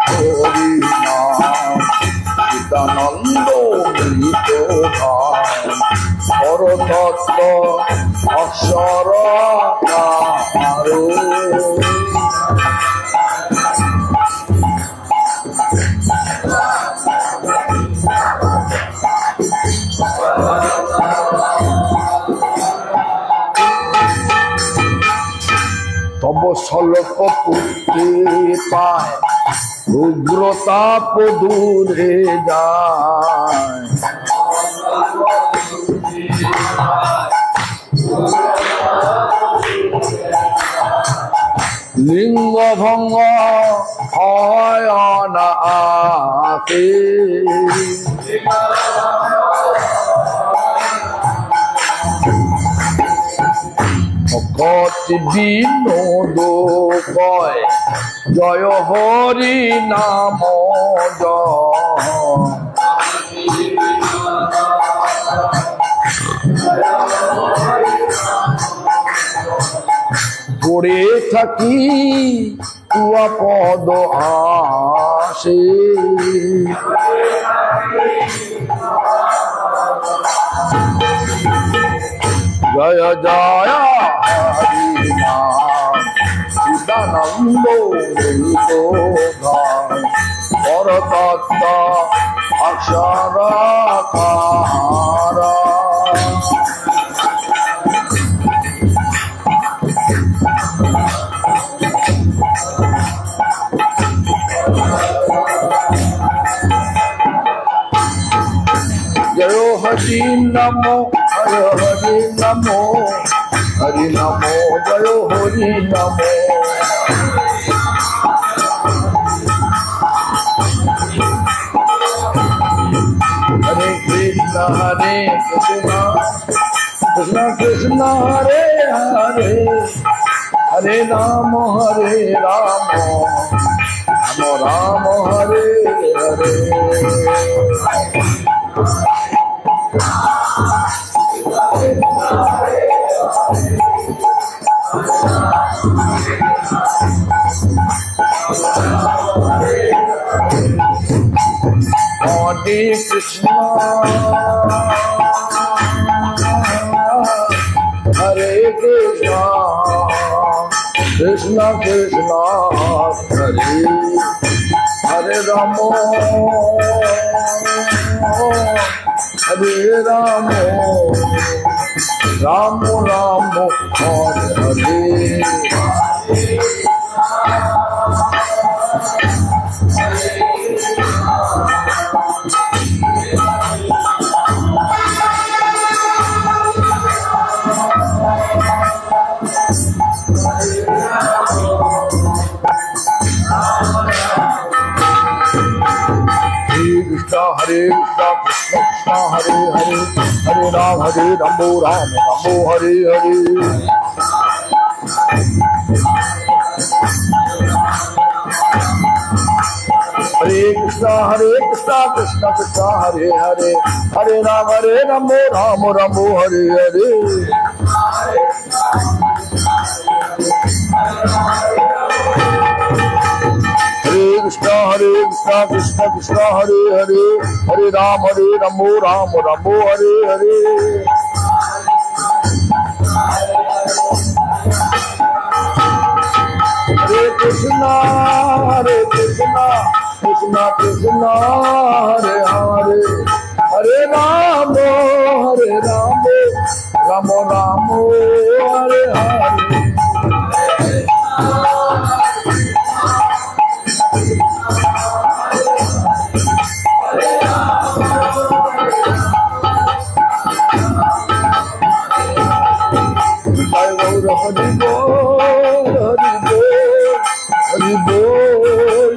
হরি নাম সীতানন্দ মৃত পরতত্ত্ব অক্ষর আকার তব স্বল্প পুত্রে পায় উগ্রতাপ দূরে যায় লিঙ্গ ভঙ্গ হয় না আতে ভক্তি বিনোদ কয় জয় হরি নাম পড়ে থাকি তুয়া পদ আসে জয় জয় হরি নাম সীতানন্দ পরতত্ত্ব অক্ষর আকার জয় হরি নমো হরি নমো হরি নমো জয় হরি নমো হরে Krishna Krishna Krishna Hare Hare Hare Ram Ram Ram Hare Hare Hare Krishna, Krishna Krishna, Hare Hare Rama, Hare Rama, Rama Rama, Hare Hare. Hare Krishna, Krishna Krishna, Hare Hare, Hare Rama, Rama Rama, Hare Hare. Hare Krishna, Krishna Krishna, Hare Hare, Hare Rama, Rama Rama, Hare Hare. Hare Krishna, Krishna Krishna, Hare Hare, Hare Rama, Rama Rama, Hare Hare. Hare Krishna, Krishna Krishna, Hare Hare, Hare Rama, Rama Rama, Hare Hare. Hari Bol, Hari Bol, Hari Bol.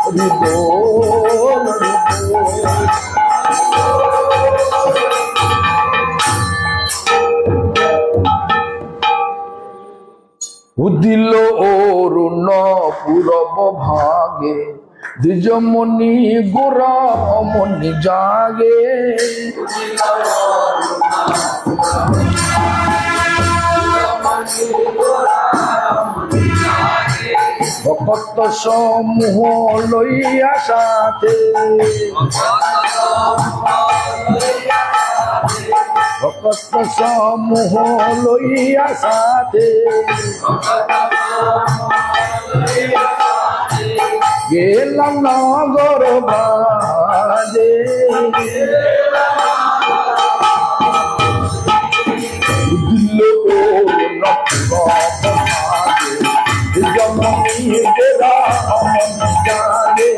Hari Bol, উদিল অরুণ পূরব ভাগে দ্বিজমণি গোরা অমনি জাগে ভক্ত সমূহ লইয়া সাথে ভক্ত সমূহ লইয়া সাথে গেলাম নগর বাজে দিল জমনি গোরা অমনি জাগে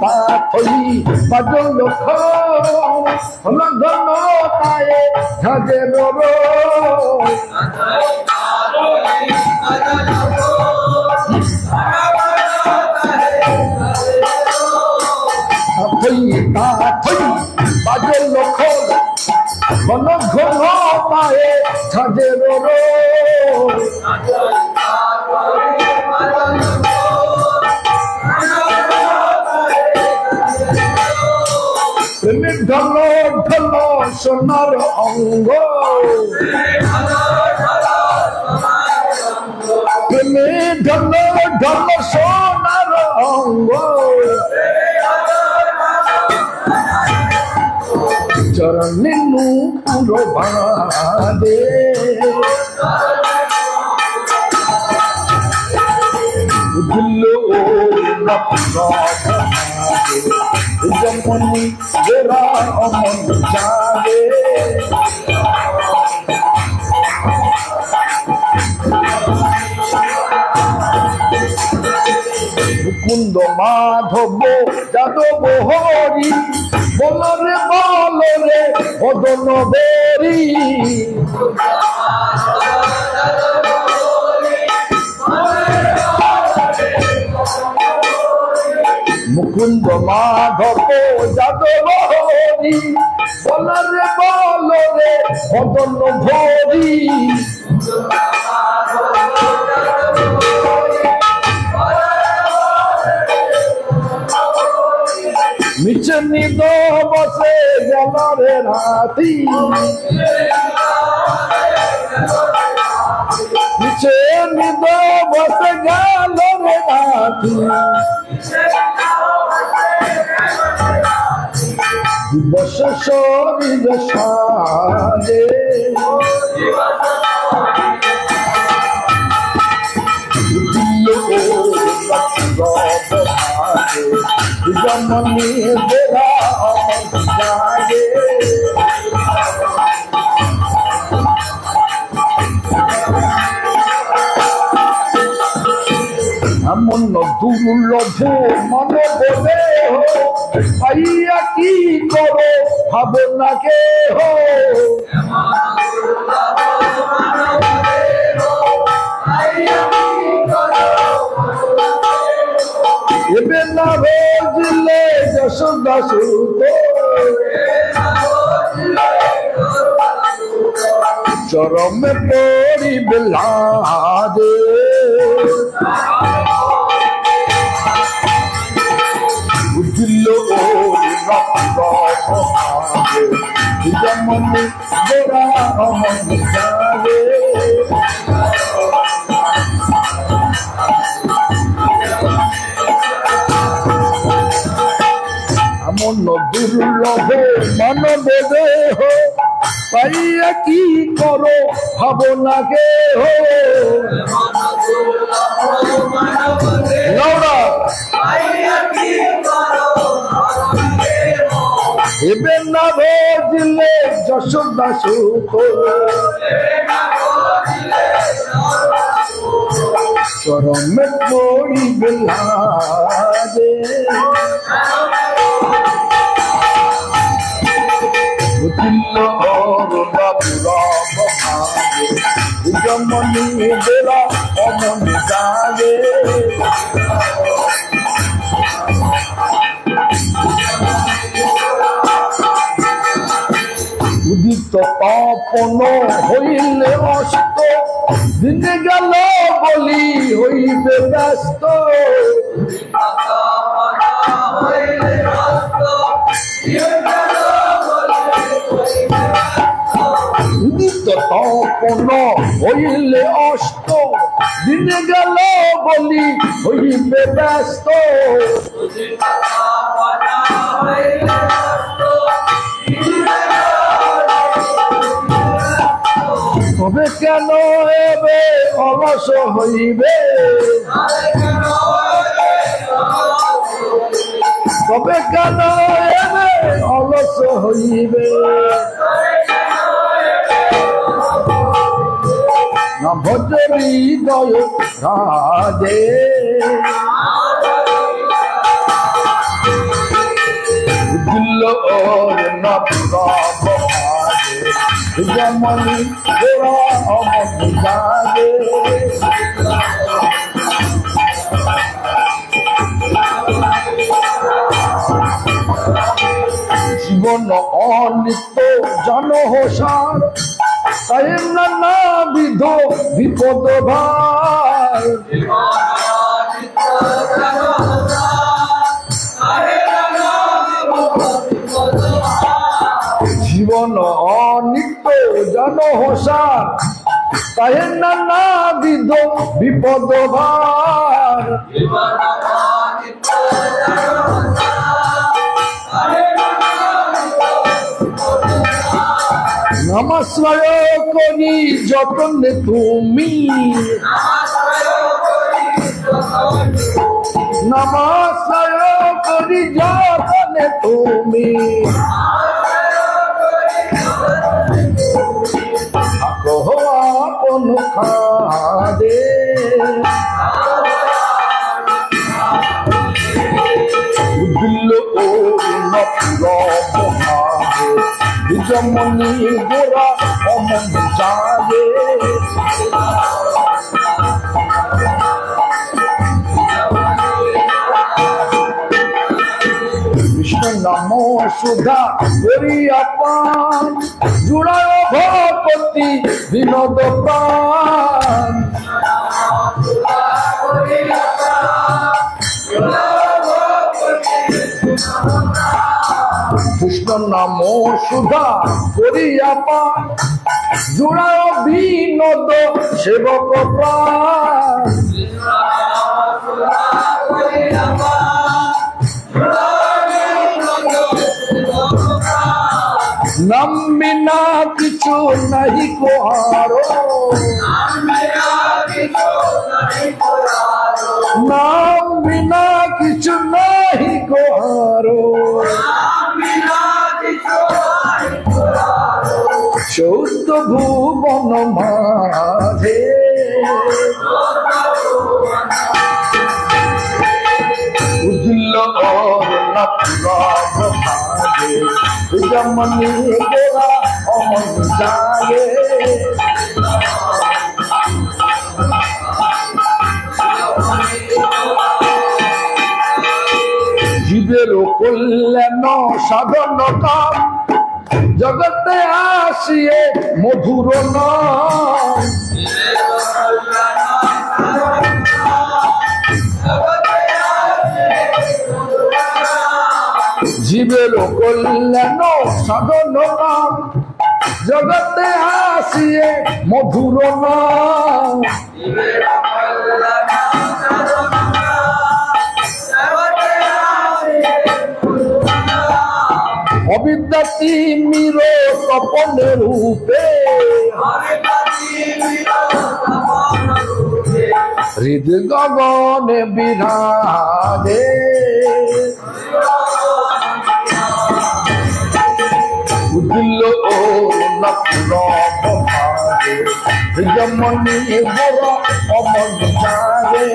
পাথই বাজল লঙ্ঘন পায়ে ঝাঁজে বাজল ঘন ঘন পায়ে ঝাঁজে ঢল ঢল সোনার অঙ্গ প্রেমে ঢল ঢল সোনার অঙ্গ চরণে নূপুর বাঁধে দিল জমনি গোরা অমনি জাগে মুকুন্দ মাধব যাদব হরি বলরে বলরে বদন বেরি মুকুন্দ মাধব যাদব হরি বলরে বলরে বদন ভরি মিছে নিদ বসে গেল রে রাতি মিছে নিদ বসে গেল রে রাতি দিবস শরীর সাজে জমনি বেড়া জাগে এমন দুর্লভ মানব দেহ পাইয়া কি করো ভাবনা কে হো এবে না বুঝলে যশোদা সুত চরমে পড়িবে লাদে বুঝল যেমনি গোরা যাবে এমন দুর্লভ মানব দেহ পাইয়া কি করো ভাবনা কে হো এবে না বুঝলে যশোদা সুত চরমে পড়িবে লাদে জমনি বেলা অমন জাগে উদিত তপন হইলে অস্ত দিনে গেল বলি হইবে ব্যস্ত উদিত তপন হইলে অস্ত দিনে গেল বলি হইবে ব্যস্ত তবে কেন এবে অলস হইবে তবে কেন এবে অলস হইবে না ভজ হৃদয় রাজে দিল না জমনি গোরা অমন জাগে জীবন অনিত্য জনহসার তাই নানা বিধ বিপদ ভার জীবন অনিত্য জনহসার তাই নানা বিধ বিপদ ভার নমস্কার করি যতনে তুমি নমস্কার করি যতনে তুমি আপন খাদে দিল ও জমনি গোরা অমন জাগে কৃষ্ণ নাম সুধা করিয়া পান জুড়ায় ভগবতী বিনোদ প্রাণ কৃষ্ণ নাম সুধা করিয়া পান জোড়ায় বিনোদ সেবক প্রাণ নাম বিনা কিছু নাহি কোহারো নাম বিনা কিছু নাহি কোহারো চৌদ্দ ভুবন মাঝে উজ্জ্বল ভাগে জমনি গোরা অমন জাগে জীবের কল্যাণ সাধন কাম জগতে আসিয়ে মধুর নাম জীবের কল্যাণ সাধন নাম জগতে আসিয়ে মধুর নাম অবিদ্যা তিমির তপন রূপে হৃদ গগনে বিরাজে উজ্জ্বল ভাগে জমনি গোরা অমন জাগে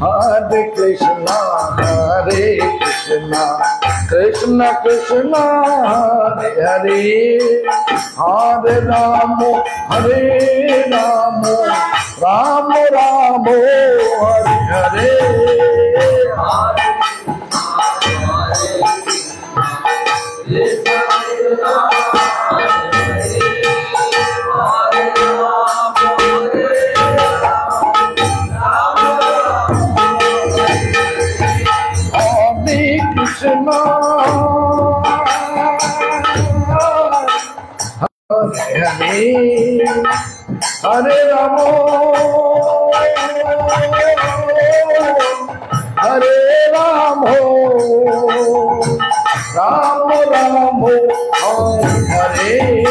Hare Krishna, Hare Krishna, Krishna Krishna, Hare Hare, Hare Ramo, Hare Ramo, Ramo Ramo, Hare Hare. Krishna, Hare Hare Ramo, Hare Ramo, Ramo Ramo, Hare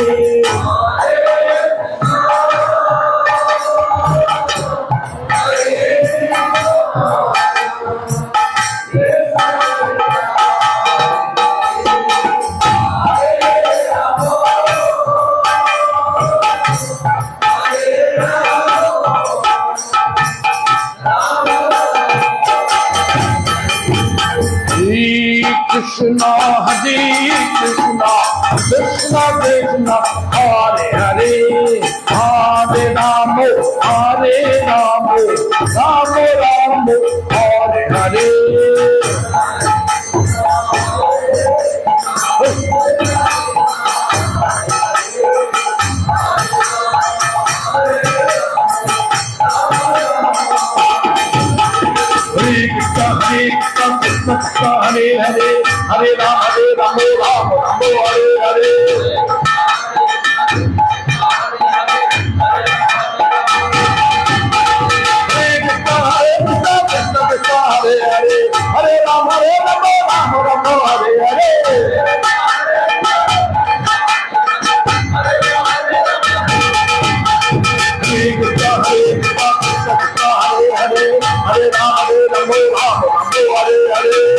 Krishna, Hare Krishna, Krishna Krishna, Hare Hare, Hare Ramo, Hare Ramo, Ramo Ramo, Hare Hare. Hare Hare, Hare Rama, Rama Rama, Hare Hare. Hare Hare, Hare Rama, Rama Rama, Hare Hare. Hare Rama, Rama Rama, Hare Hare.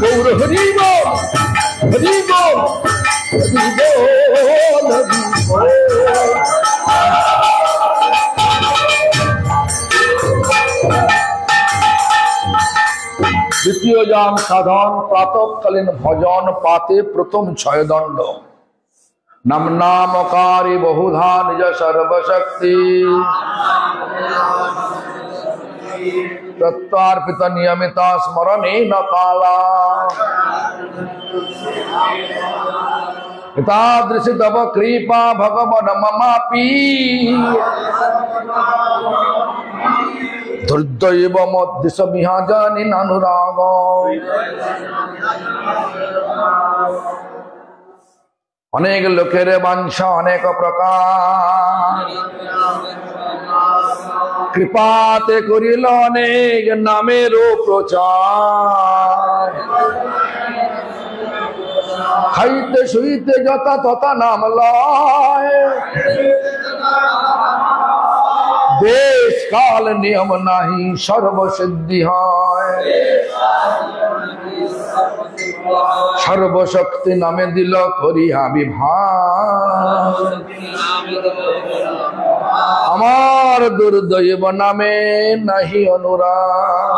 Gour Hari বল, হরি বল, হরি বল, হরি বল। দ্বিতীয় যাম সাধন প্রাতঃকালীন ভজন পাতে প্রথম ছয় দণ্ড নাম নামকারী বহুধা নিজ সর্বশক্তি তত্ত্বার্পিত নিয়মিত স্মরণে ন কালা এতাদৃশি তব কৃপা ভগবান মমাপি ধৈর্যৈব মদ্দিশ বিহাজানি নানুরাগ। অনেক লোকের বাঞ্ছা অনেক প্রকার, কৃপাতে করিল অনেক নামেরও প্রচার। খাইতে শুইতে যথা তথা নাম লয়, দেশ কাল নিয়ম নাহি সর্বসিদ্ধি হয়। সর্বশক্তি নামে দিল করিয়া বিভাগ, আমার দুর্দৈব নামে নাহি অনুরাগ।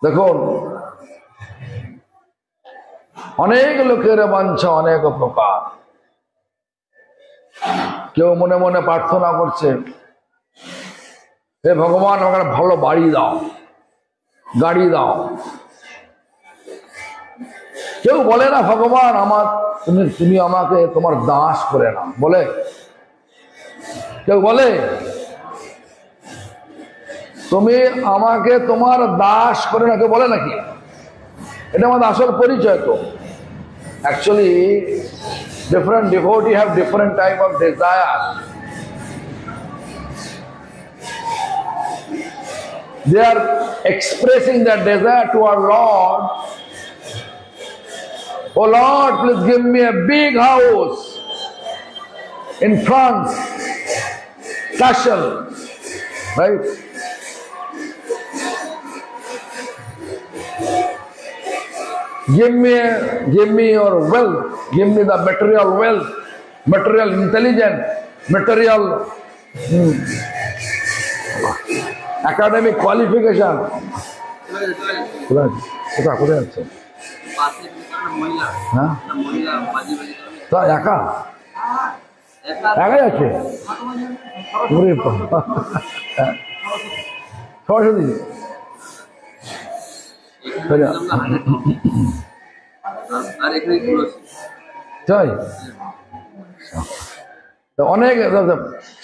দেখুন অনেক লোকের বাঞ্ছা অনেক প্রকার। কেউ মনে মনে প্রার্থনা করছে, হে ভগবান আমাকে ভালো বাড়ি দাও, গাড়ি দাও। কেউ বলে না ভগবান আমার তুমি আমাকে তোমার দাস করে নাও, বলে? কেউ বলে তুমি আমাকে তোমার দাস করে না, কেউ বলে নাকি? এটা আমাদের আসল পরিচয়। তো actually different devotee have different type of desire. They are expressing their desire to our Lord. Oh Lord, please give me a big house in France, Cashel, right? Give me your wealth, give me the material wealth, material intelligence, material academic qualification. কোথায় আছে? হ্যাঁ তা একা একাই আছে সরস্বতী। অনেক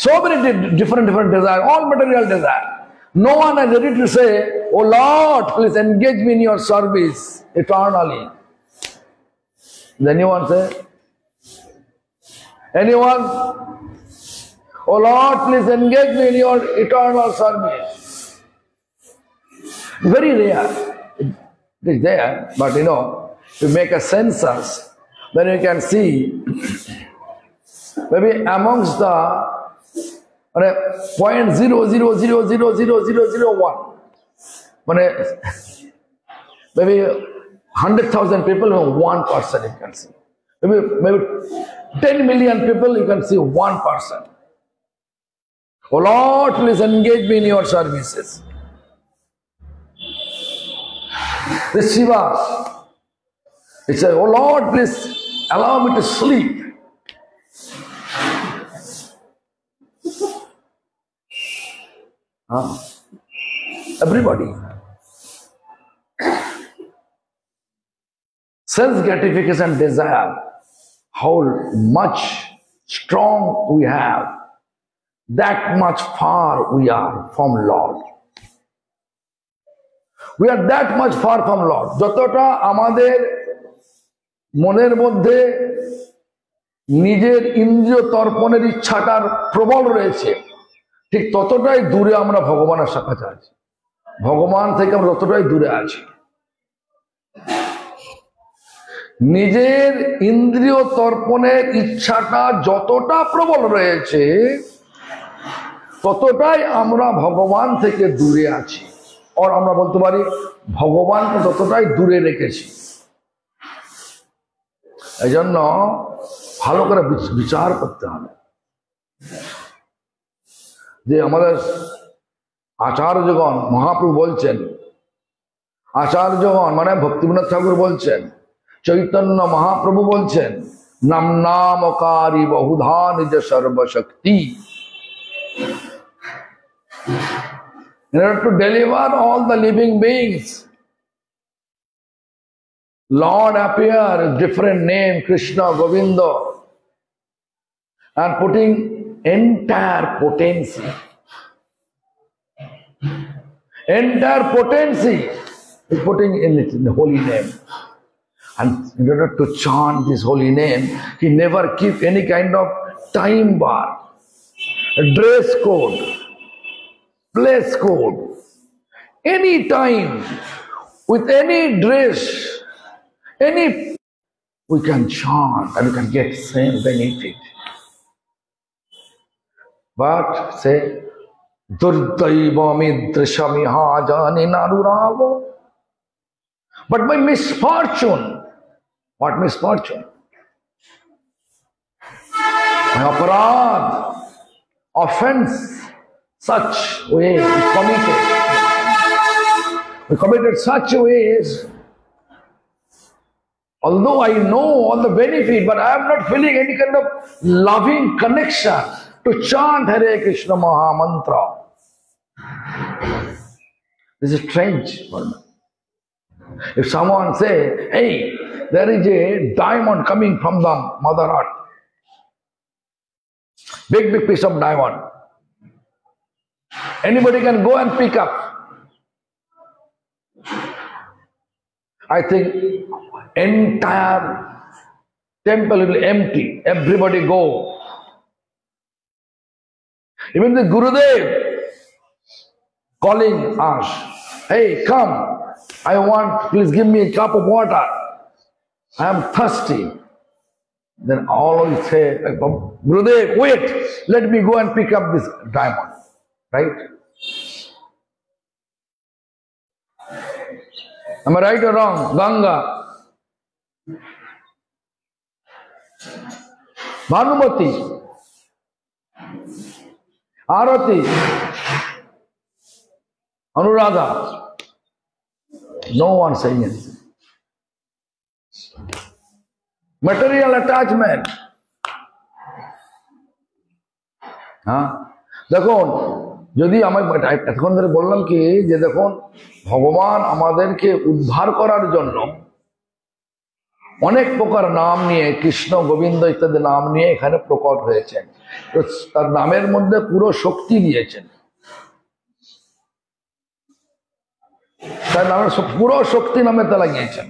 so many different desire, all material desire. No one is ready to say, oh Lord, please engage me in your service eternally. Does anyone say? Anyone? Oh Lord, please engage me in your eternal service. Very rare. It is there, but you know, to make a census, then you can see maybe amongst the 0.00000001, maybe 100,000 people, 1 person you can see. Maybe 10 million people, you can see 1 person. Oh Lord, please engage me in your services. This Shiva, he said, oh Lord, please allow me to sleep. Everybody. Self-gratification desire, how much strong we have, that much far we are from Lord. We are that much far from Lord. যতটা আমাদের মনের মধ্যে নিজের ইন্দ্রিয় তর্পণের ইচ্ছাটার প্রবল রয়েছে, ঠিক ততটাই দূরে আমরা ভগবানের কাছে আছি। ভগবান থেকে আমরা ততটাই দূরে আছি। নিজের ইন্দ্রিয় তর্পণের ইচ্ছাটা যতটা প্রবল রয়েছে, ততটাই আমরা ভগবান থেকে দূরে আছি। আর আমরা বলতে পারি ভগবানকে ততটাই দূরে রেখেছি। এই জন্য ভালো করে বিচার করতে হবে যে আমাদের আচার্যগণ মহাপ্রভু বলছেন, আচার্যগণ মানে ভক্তিবিনোদ ঠাকুর বলছেন, চৈতন্য মহাপ্রভু বলছেন, নাম নামকারী বহুধা নিজ সর্বশক্তি। In order to deliver all the living beings, Lord appeared with different name, Krishna, Govinda, and putting entire potency is putting in it in the holy name. And in order to chant this holy name, he never keep any kind of time bar, a dress code, place code. Any time, with any dress, any, we can chant and we can get same benefit. But say, Durdaiva midrishamiha jani naruravo. But by misfortune, what misfortune? My aparad, offense, such way we committed. We committed such ways. Although I know all the benefit, but I am not feeling any kind of loving connection to chant Hare Krishna Maha Mantra. This is strange for me. If someone say, hey, there is a diamond coming from the Mother Earth, big piece of diamond, anybody can go and pick up. I think entire temple will be empty. Everybody go. Even the Gurudev calling us, hey, come. I want, please give me a cup of water. I am thirsty. Then all will say, Gurudev, wait, let me go and pick up this diamond. Right? Am I right or wrong? Ganga, Bhanumati, Arati, Anuradha. No one saying anything. Material attachment. দেখুন, যদি আমি এতক্ষণ ধরে বললাম কি যে দেখুন ভগবান আমাদেরকে উদ্ধার করার জন্য অনেক প্রকার নাম নিয়ে, কৃষ্ণ, গোবিন্দ ইত্যাদি নাম নিয়ে এখানে প্রকট হয়েছেন। তো তার নামের মধ্যে পুরো শক্তি দিয়েছেন, তার নামের পুরো শক্তি নামে তা লাগিয়েছেন।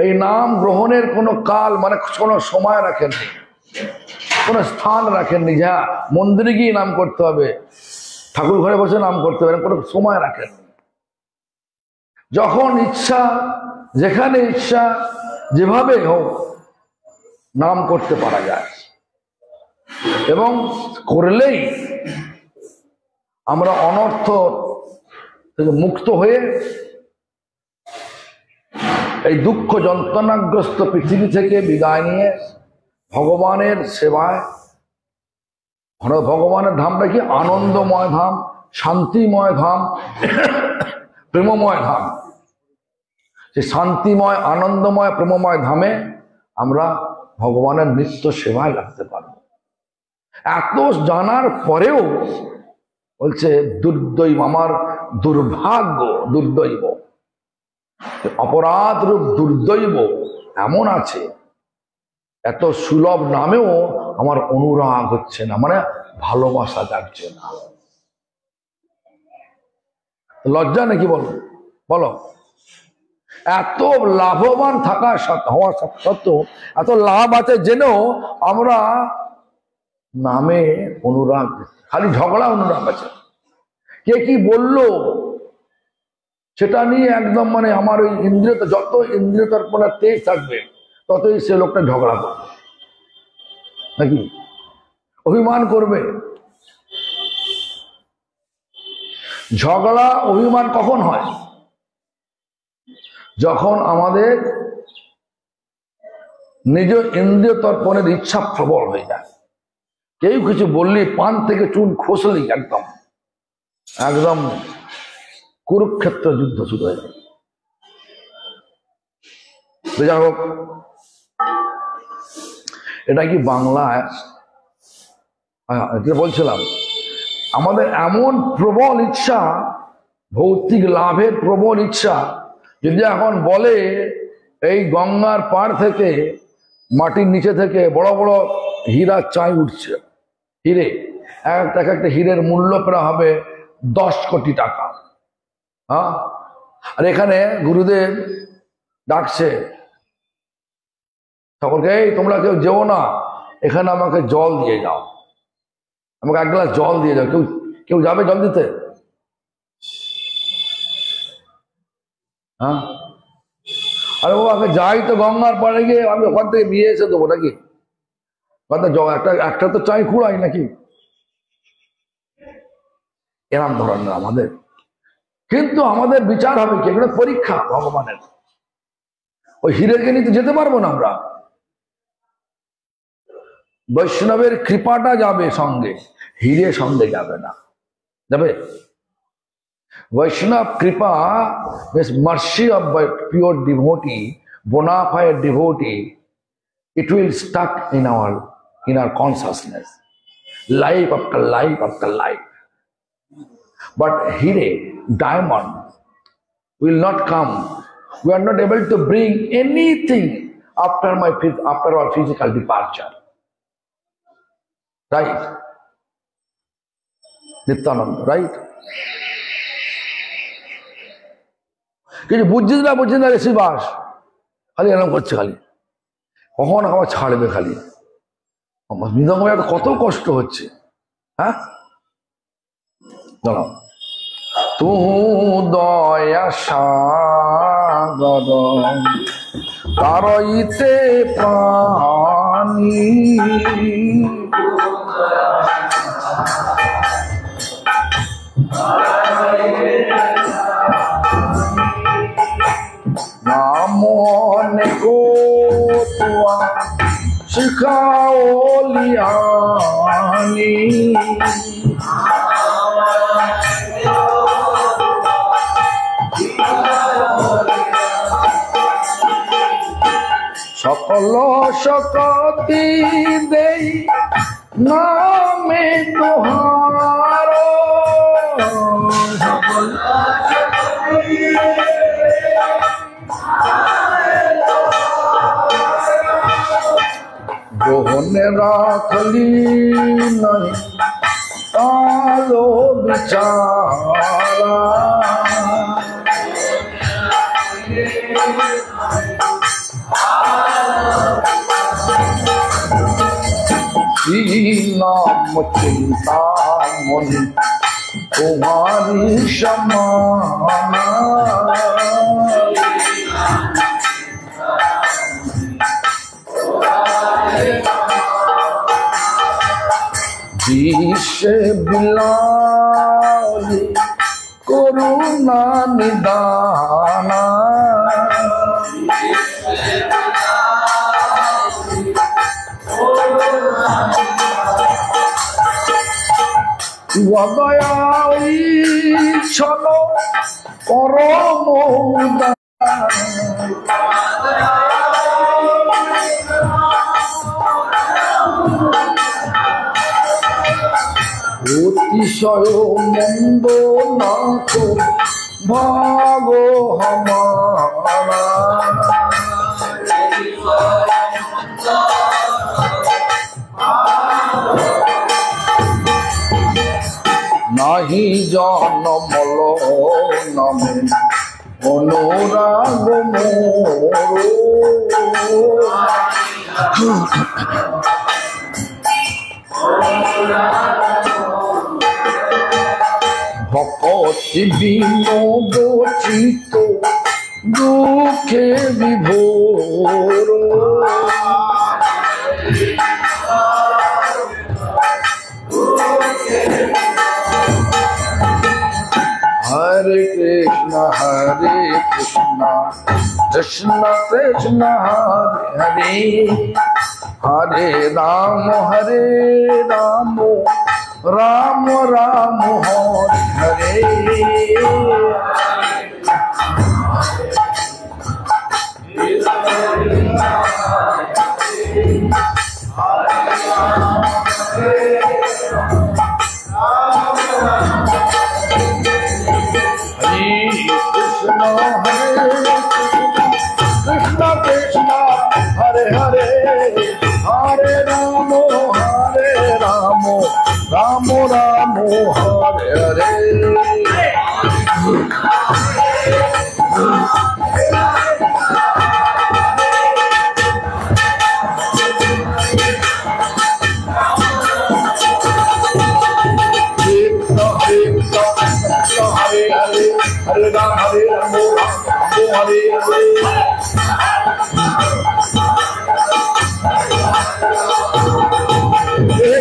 এই নাম গ্রহণের কোনো কাল মানে কোনো সময় রাখেননি, কোনো স্থান রাখেননি, যা মন্দিরে গিয়ে নাম করতে হবে, ঠাকুর ঘরে বসে নাম করতে হবে, কোনো সময় রাখেননি। যখন ইচ্ছা, যেখানে ইচ্ছা, যেভাবে হোক নাম করতে পারা যায়, এবং করলেই আমরা অনর্থ থেকে মুক্ত হয়ে এই দুঃখ যন্ত্রণাগ্রস্ত পৃথিবী থেকে বিদায় নিয়ে ভগবানের সেবায়। ভগবানের ধামটা কি? আনন্দময় ধাম, শান্তিময় ধাম, প্রেমময় ধাম। সেই শান্তিময়, আনন্দময়, প্রেমময় ধামে আমরা ভগবানের নিত্য সেবায় লাগতে পারব। এত জানার পরেও বলছে দুর্দৈব, আমার দুর্ভাগ্য, দুর্দৈব, অপরাধ রূপ দুর্দৈব এমন আছে, এত সুলভ নামেও আমার অনুরাগ হচ্ছে না, মানে ভালোবাসা যাচ্ছে না। লজ্জা নাকি? বলো বলো, এত লাভবান থাকা হওয়া সত্ত্বেও, এত লাভ আছে জেনেও আমরা নামে অনুরাগ, খালি ঝগড়া অনুরাগ আছে। কে কি বললো সেটা নিয়ে একদম মানে আমার ওই ইন্দ্রিয়তা, যত ইন্দ্রিয় তর্পণের তেজ থাকবে ততই সে লোকটা ঝগড়া করবে, নাকি অভিমান করবে। ঝগড়া অভিমান কখন হয়? যখন আমাদের নিজ ইন্দ্রিয় তর্পণের ইচ্ছা প্রবল হয়ে যায়। কেউ কিছু বললি পান থেকে চুন খসলি একদম একদম কুরুক্ষেত্র যুদ্ধ শুরু হয়ে যায়। যাই হোক, এটা কি বাংলায় বলছিলাম, আমাদের এমন প্রবল ইচ্ছা, ভৌতিক লাভের প্রবল ইচ্ছা, যদি এখন বলে এই গঙ্গার পাড় থেকে মাটির নিচে থেকে বড় বড় হীরা চাই উঠছে, হিরে এক একটা হিরের মূল্য প্রায় হবে 10 কোটি টাকা। হ্যাঁ, আর এখানে গুরুদেব ডাকছে সকলকে, এই তোমরা কেউ যেও না, এখানে আমাকে জল দিয়ে যাও, আমাকে 1 গ্লাস জল দিয়ে যাও। কেউ কেউ যাবে জল দিতে? হ্যাঁ, আরে ও আগে যাই তো গঙ্গার পাড়ে গিয়ে আমি ওখান থেকে নিয়ে এসে দেবো নাকি? একটা তো চাই কুড়াই নাকি? এরম ধরনের আমাদের, কিন্তু আমাদের বিচার হবে কি? এগুলো পরীক্ষা ভগবানের। ওই হিরেকে নিতে যেতে পারবো না আমরা। বৈষ্ণবের কৃপাটা যাবে সঙ্গে, হিরে সঙ্গে যাবে না। যাবে? Vaishnava Kripa means mercy of pure devotee, bona fide devotee. It will stuck in our consciousness, life after life after life. But hire, diamond, will not come. We are not able to bring anything after our physical departure. Right? Nityananda, right? কিছু বুঝছিস না ঋষি বাস খালি এরকম করছে, খালি কখন আমার ছাড়বে, খালি মৃদঙ্গ কত কষ্ট হচ্ছে। হ্যাঁ, চলো। তু দয়া সাগর তারইতে পানি, মনে গো তোয়া শিখাও লিয়ানি, সকল শক্তি দেই নামে তোহার, সকল গ্রহণে রাখলি নাই কালো বিচারা, নাম চিন্তা মনে তোমারি সমানা, বিশ্বে বিলালি করুণা নিদানা, দয়াই ছল পরম অতিশয় মন্দ নাথ ভাগ হামারা, নাহি জনমল নামে অনুরাগ মোর, ভকতি বিনোদচিত দুঃখে বিভোর, कृष्ण कृष्ण हरे हरे राम राम राम हरे कृष्ण कृष्ण हरे हरे हरे राम राम राम हरे हरे हरे हरे हरे राम हरे हरे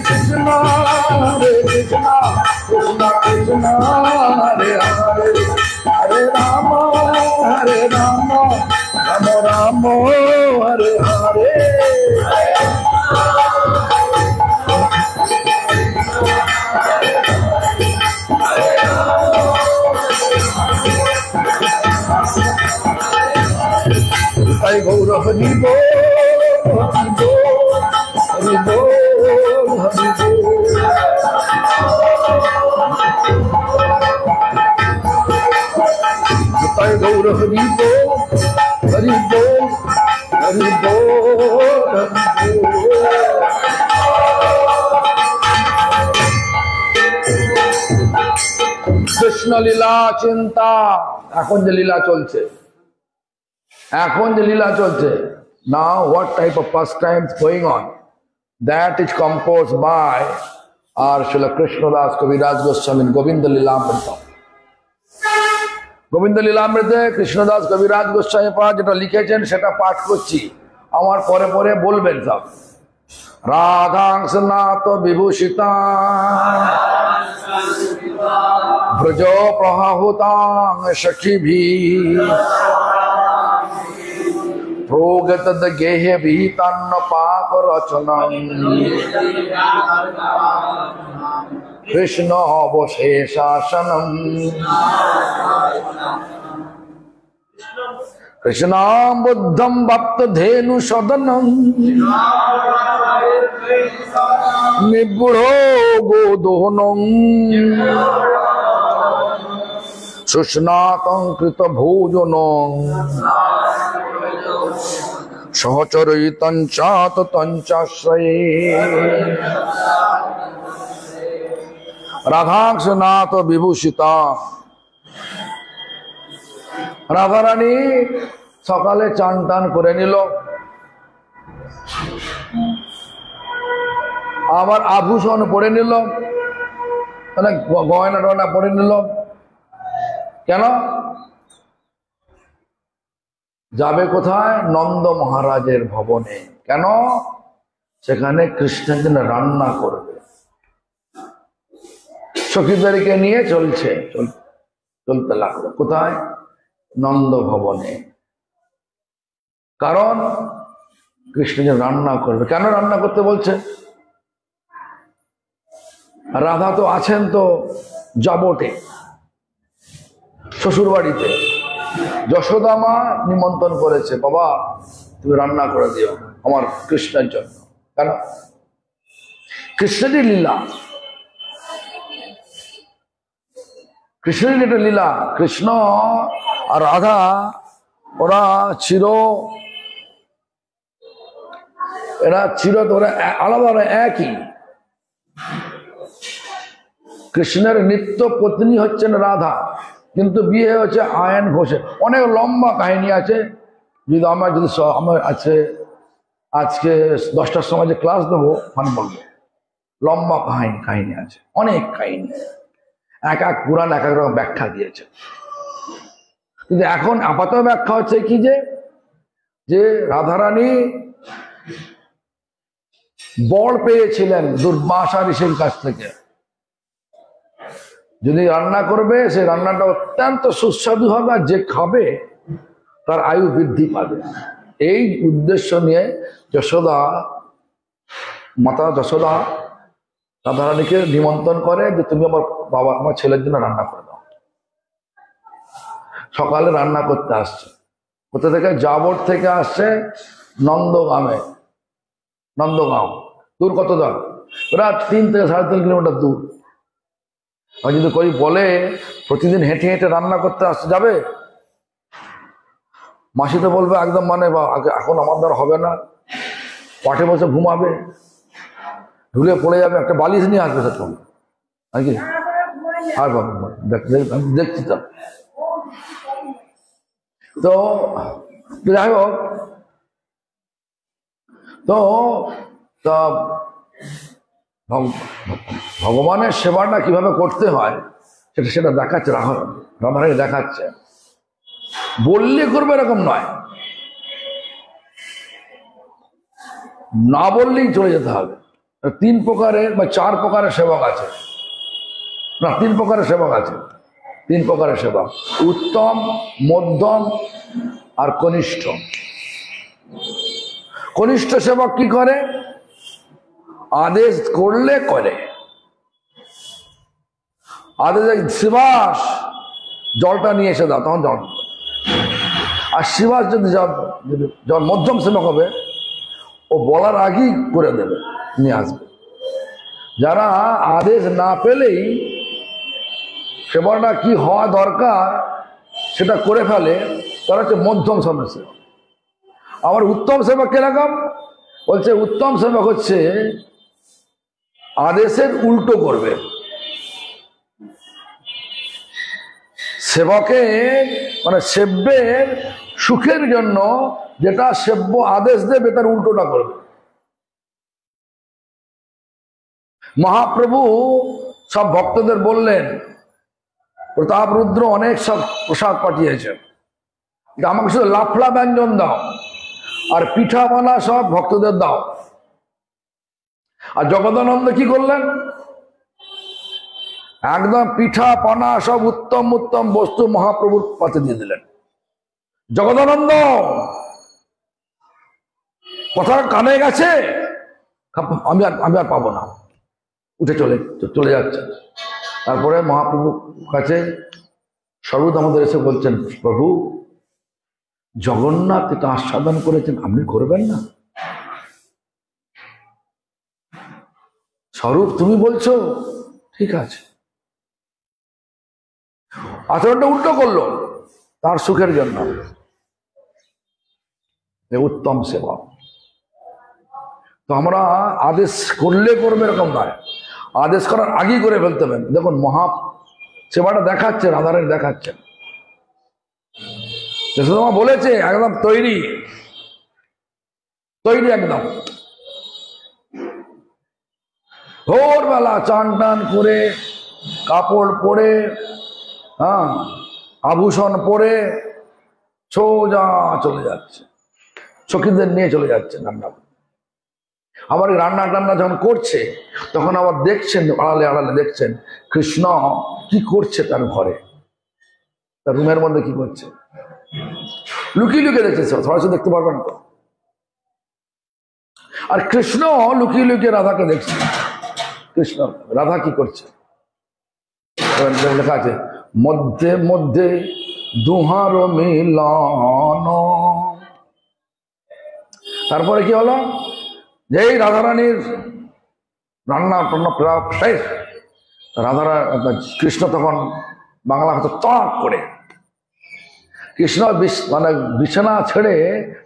कृष्ण कृष्ण कृष्ण हरे हरे हरे राम राम राम हरे हरे हरि गौर हरि बोल हरि बोल हरि बोल हरि गौर हरि बोल हरि बोल हरि बोल हरि बोल কৃষ্ণ লীলা চিন্তা এখন যে লীলা চলছে now what type of pastimes going on that is composed by our Srila Krishnadas Kaviraj Goswami Govinda Lilamrita Govinda Lilamrita Krishnadas Kaviraj Goswami পাঠ যেটা লিখেছেন সেটা পাঠ করছি আমার পরে পরে বলবেন সব রাধাংসনাথ বিভূষিতা ব্রজো প্রহাহুতাং সখিভি প্রগত গেহে ভীতান্ন পাপ রচনং কৃষ্ণ অবশেষাসনম কৃষ্ণাম বুদ্ধম ভক্ত ধেনু সদনম নিবুড়ো গোদোহনং সুস্নাতং কৃত ভোজনং সহচরিতং চাততং চাশ্রয়ে রাধাংশনাথ বিভূষিতা রাধারানী সকালে চান টান করে নিল আবার আভূষণ পরে নিল মানে গয়না টয়না পরে নিল কেন যাবে কোথায় নন্দ মহারাজের ভবনে কেন সেখানে কৃষ্ণের জন্য রান্না করবে সখীদেরকে নিয়ে চলতে লাগলো কোথায় নন্দ ভবনে কারণ কৃষ্ণ যে রান্না করবে কেন রান্না করতে বলছে রাধা তো আছেন তো জবটে শ্বশুর বাড়িতে যশোদা মা নিমন্ত্রণ করেছে বাবা তুমি রান্না করে দিও আমার কৃষ্ণের জন্য কেন কৃষ্ণেরই লীলা কৃষ্ণের একটা লীলা কৃষ্ণ আর রাধা ওরা ওরা আলাদা একই কৃষ্ণের নিত্য পত্নী হচ্ছেন রাধা কিন্তু বিয়ে হচ্ছে আয়ন ঘোষের অনেক লম্বা কাহিনী আছে যদি আমার আজকে 10টার সময় যে ক্লাস দেবো ওখানে বলবো লম্বা কাহিনী আছে অনেক কাহিনী এক পুরাণ এক এক রকম ব্যাখ্যা দিয়েছে কিন্তু এখন আপাতত ব্যাখ্যা হচ্ছে কি যে রাধারানী বর পেয়েছিলেন দুর্বাসা ঋষির কাছ থেকে যদি রান্না করবে সে রান্নাটা অত্যন্ত সুস্বাদু হবে আর যে খাবে তার আয়ু বৃদ্ধি পাবে। এই উদ্দেশ্য নিয়ে যশোদা, মাতা যশোদা রাধারানীকে নিমন্ত্রণ করে যে তুমি আমার ছেলের জন্য রান্না করে দাও। সকালে রান্না করতে আসছে, কোথা থেকে? জাবর থেকে আসছে নন্দগাঁও। দূর কত দূর? প্রায় 3 থেকে 3.5 কিলোমিটার দূর। আর যদি কই বলে প্রতিদিন হেঁটে হেঁটে রান্না করতে আসতে যাবে, মাসি তো বলবে একদম মানে এখন আমার দ্বারা হবে না, পাটে বসে ঘুমাবে, ঢুলে পড়ে যাবে, একটা বালিশ নিয়ে আসবে সেরকম নাকি? আর দেখছি তো যাই হোক, তো ভগবানের সেবাটা কিভাবে করতে হয় সেটা দেখাচ্ছে রাধারানী দেখাচ্ছে। বললে করবে এরকম নয়, না বললেই চলে যেতে হবে। 3 প্রকারের বা 4 প্রকারের সেবক আছে, না 3 প্রকারের সেবক আছে। 3 প্রকারের সেবক: উত্তম, মধ্যম আর কনিষ্ঠ। কনিষ্ঠ সেবক কি করে? আদেশ করলে করে। আদেশ, শিবাস জলটা নিয়ে এসে দাও, তখন জল। আর শিবাস যদি যখন মধ্যম সেবক হবে, ও বলার আগেই করে দেবে, নিয়ে আসবে। যারা আদেশ না পেলেই সেবাটা কি হওয়া দরকার সেটা করে ফেলে, তারা হচ্ছে মধ্যম সেবক। আবার উত্তম সেবক কিরকম? বলছে উত্তম সেবক হচ্ছে আদেশের উল্টো করবে। সেবকের মানে সেব্যের সুখের জন্য যেটা সেব্য আদেশ দেবে তার উল্টোটা করবে। মহাপ্রভু সব ভক্তদের বললেন, প্রতাপ রুদ্র অনেক সব প্রসাদ পাঠিয়েছে, আমাকে শুধু লাফলা ব্যঞ্জন দাও আর পিঠা বানা সব ভক্তদের দাও। আর জগদানন্দ কি করলেন? একদম পিঠা পানা সব উত্তম উত্তম বস্তু মহাপ্রভুর পাতে দিয়ে দিলেন। জগদানন্দ কথা কানে গেছে, আমি আর পাবো না, উঠে চলে যাচ্ছে। তারপরে মহাপ্রভুর কাছে সর্বদামোদর এসে বলছেন, প্রভু জগন্নাথ এটা আস্বাদন করেছেন, আপনি করবেন না? স্বরূপ তুমি বলছো, ঠিক আছে। আচরণটা উল্টো করলো তার সুখের জন্য। উত্তম সেবা। তো আমরা আদেশ করলে করবে এরকম নয়, আদেশ করার আগেই করে ফেলতে হবে। দেখুন মহা সেবাটা দেখাচ্ছে, রাধারানী দেখাচ্ছেন। যশোদা বলেছে একদম তৈরি একদম। ভোরবেলা চান টান করে, কাপড় পরে, আভূষণ পরে সোজা চলে যাচ্ছে, সখীদের নিয়ে চলে যাচ্ছে রান্না। আবার রান্না টান্না যখন করছে তখন আবার দেখছেন, আড়ালে আড়ালে দেখছেন কৃষ্ণ কি করছে তার ঘরে, তার রুমের মধ্যে কি করছে, লুকিয়ে লুকিয়ে দেখছে, সরাসরি দেখতে পারবেন তো। আর কৃষ্ণ লুকিয়ে লুকিয়ে রাধাকে দেখছে। কৃষ্ণ রাধা কি করছে লেখা আছে, মধ্যে মধ্যে দুহার মিলন। তারপরে কি হলো, যেই রাধারানীর রান্না টান্না প্রায় শেষ, কৃষ্ণ তখন বাংলা হতো তক করে, কৃষ্ণ মানে বিছানা ছেড়ে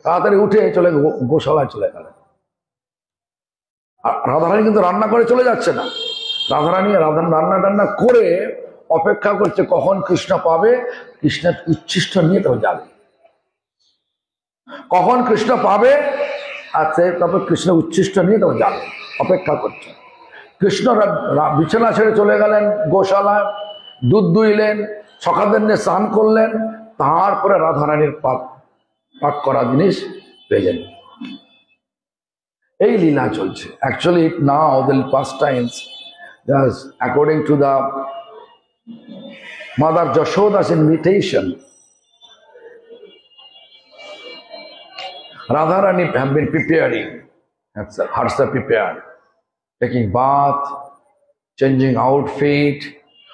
তাড়াতাড়ি উঠে চলে গোশালায় চলে গেলেন। আর রাধারানী কিন্তু রান্না করে চলে যাচ্ছে না, রাধারানী রান্না টান্না করে অপেক্ষা করছে কখন কৃষ্ণ পাবে, কৃষ্ণের উচ্ছিষ্ট নিয়ে তবে যাবে, কখন কৃষ্ণ পাবে আর তারপর কৃষ্ণ উচ্ছিষ্ট নিয়ে তবে যাবে, অপেক্ষা করছে। কৃষ্ণ বিছানা ছেড়ে চলে গেলেন গোশালায়, দুধ দুইলেন, সখাদের নিয়ে স্নান করলেন, তারপরে রাধারানীর পাক করা জিনিস পেলেন। এই লীলা চলছে। Actually now the pastimes, just according to the Mother Jashoda's invitation, Radharani have been preparing, herself prepared, taking bath, changing outfit,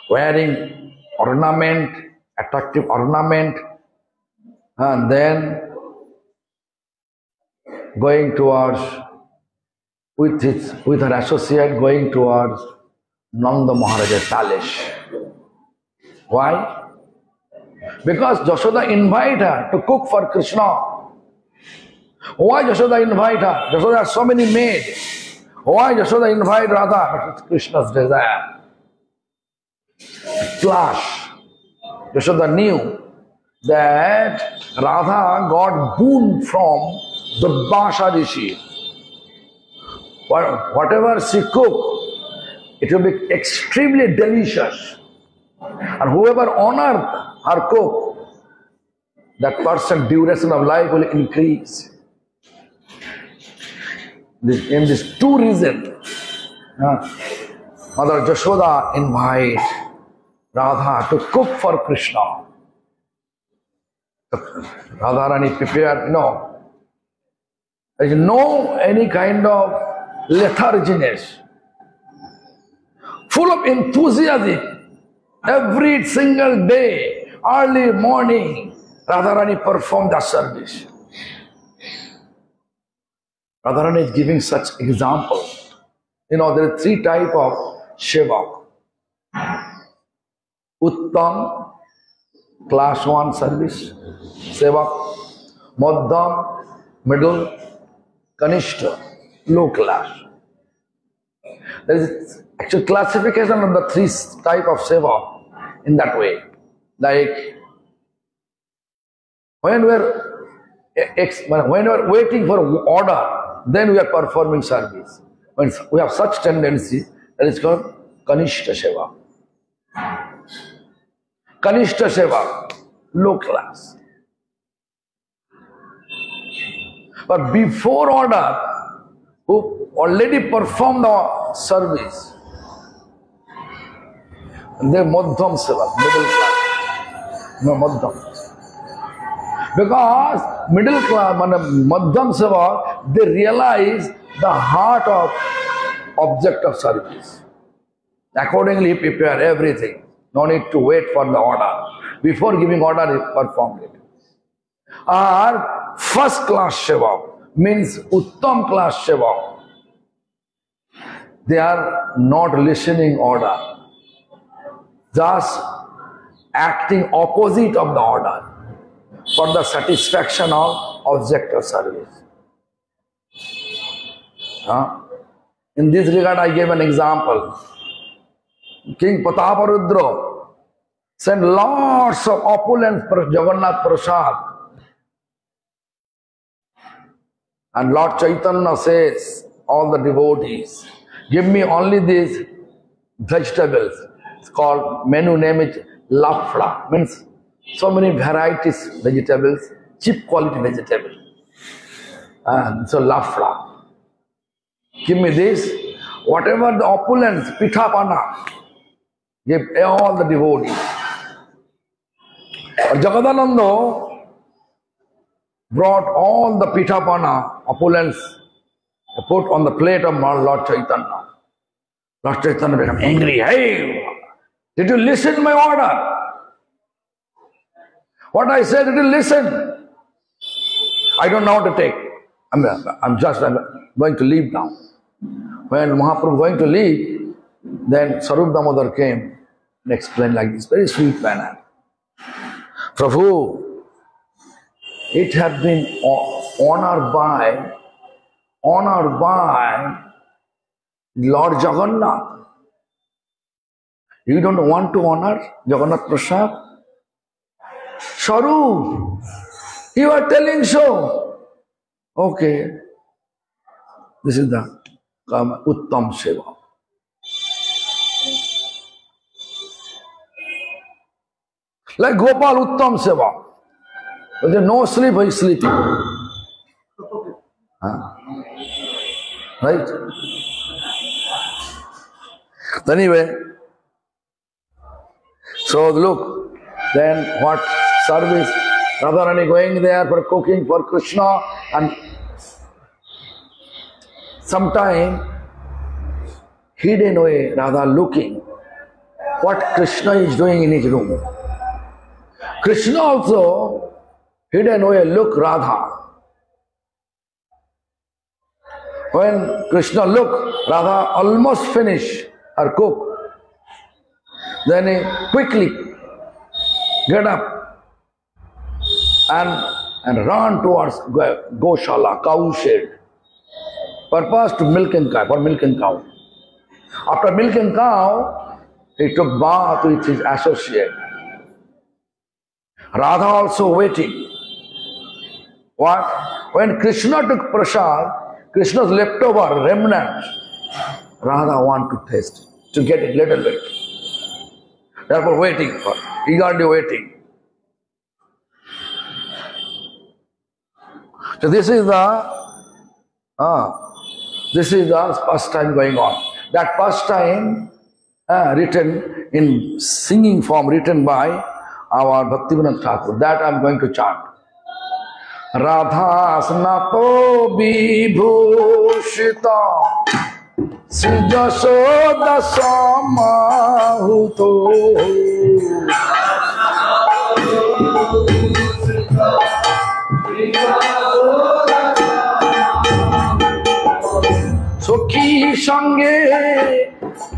wearing ornament, attractive ornament, and then going towards, with her associate, going towards Nanda Maharaj's palace. Why? Because Yashoda invited her to cook for Krishna. Why Yashoda invite her? Yashoda has so many maids. Why Yashoda invite Radha? It's Krishna's desire. Clash. Yashoda knew that Radha got boon from Durvasa Rishi. Whatever she cooked, it will be extremely delicious. And whoever honored her cook, that person's duration of life will increase. In these two reasons, Mother Yashoda invite Radha to cook for Krishna. Radharani prepared, there is no any kind of letharginess. Full of enthusiasm. Every single day, early morning, Radharani performed that service. Radharani is giving such example. There are three types of Seva. Uttam, class 1 service, Seva. Madhyam, middle, Kanishta, low class. There is actual classification of the three types of Seva in that way. Like, when we are waiting for order, then we are performing service. When we have such tendency, that is called Kanishta Seva. Kanishta Seva, low class. But before order, who already performed the service, they Madhyam Seva, middle class. No, Madhyam. Because middle class, Madhyam Seva, they realize the heart of object of service. Accordingly, prepare everything. No need to wait for the order. Before giving order, he performed it. Or first class Seva means Uttam class Seva. They are not listening order, just acting opposite of the order for the satisfaction of object of service. In this regard, I gave an example. King Prataparudra sent lots of opulence for Jagannath Prasad. And Lord Chaitanya says, all the devotees, give me only these vegetables. It's called, menu name is Lafla. Means so many varieties vegetables, cheap quality vegetables. So Lafla. Give me this. Whatever the opulence, Pithapana, give all the devotees. Jagadananda brought all the Pithapana, opulence, put on the plate of Lord Chaitanya. Lord Chaitanya became angry. Hey, did you listen to my order? What I said, did you listen? I don't know how to take. I'm going to leave now. When Mahaprabhu going to leave, then Sarup Damodar came and explained like this, very sweet manner. Prabhu, it had been honored by Lord Jagannath. You don't want to honor Jagannath Prasad? Sarup, you are telling so. Okay. This is the Uttam Seva. Like Gopal Uttam Seva. When there is no sleep, he is sleeping. Right? Anyway, so look, then what service? Radharani going there for cooking for Krishna, and sometime hidden away, Radha looking what Krishna is doing in his room. Krishna also hidden away look Radha. When Krishna look, Radha almost finish her cook. Then he quickly get up and run towards Goshala, cow shed. Purpose to milk and cow, for milk and cow. After milking cow, he took bath with his associate. Radha also waiting. What? When Krishna took prasad, Krishna's leftover remnants, Radha want to taste, to get it little bit. Therefore waiting for, eagerly waiting. So this is the pastime going on. That pastime written in singing form, written by our Bhaktivinoda Thakur. That I am going to chant. Radha snato vibhushita Sri Jashoda samahuto Sokhi sange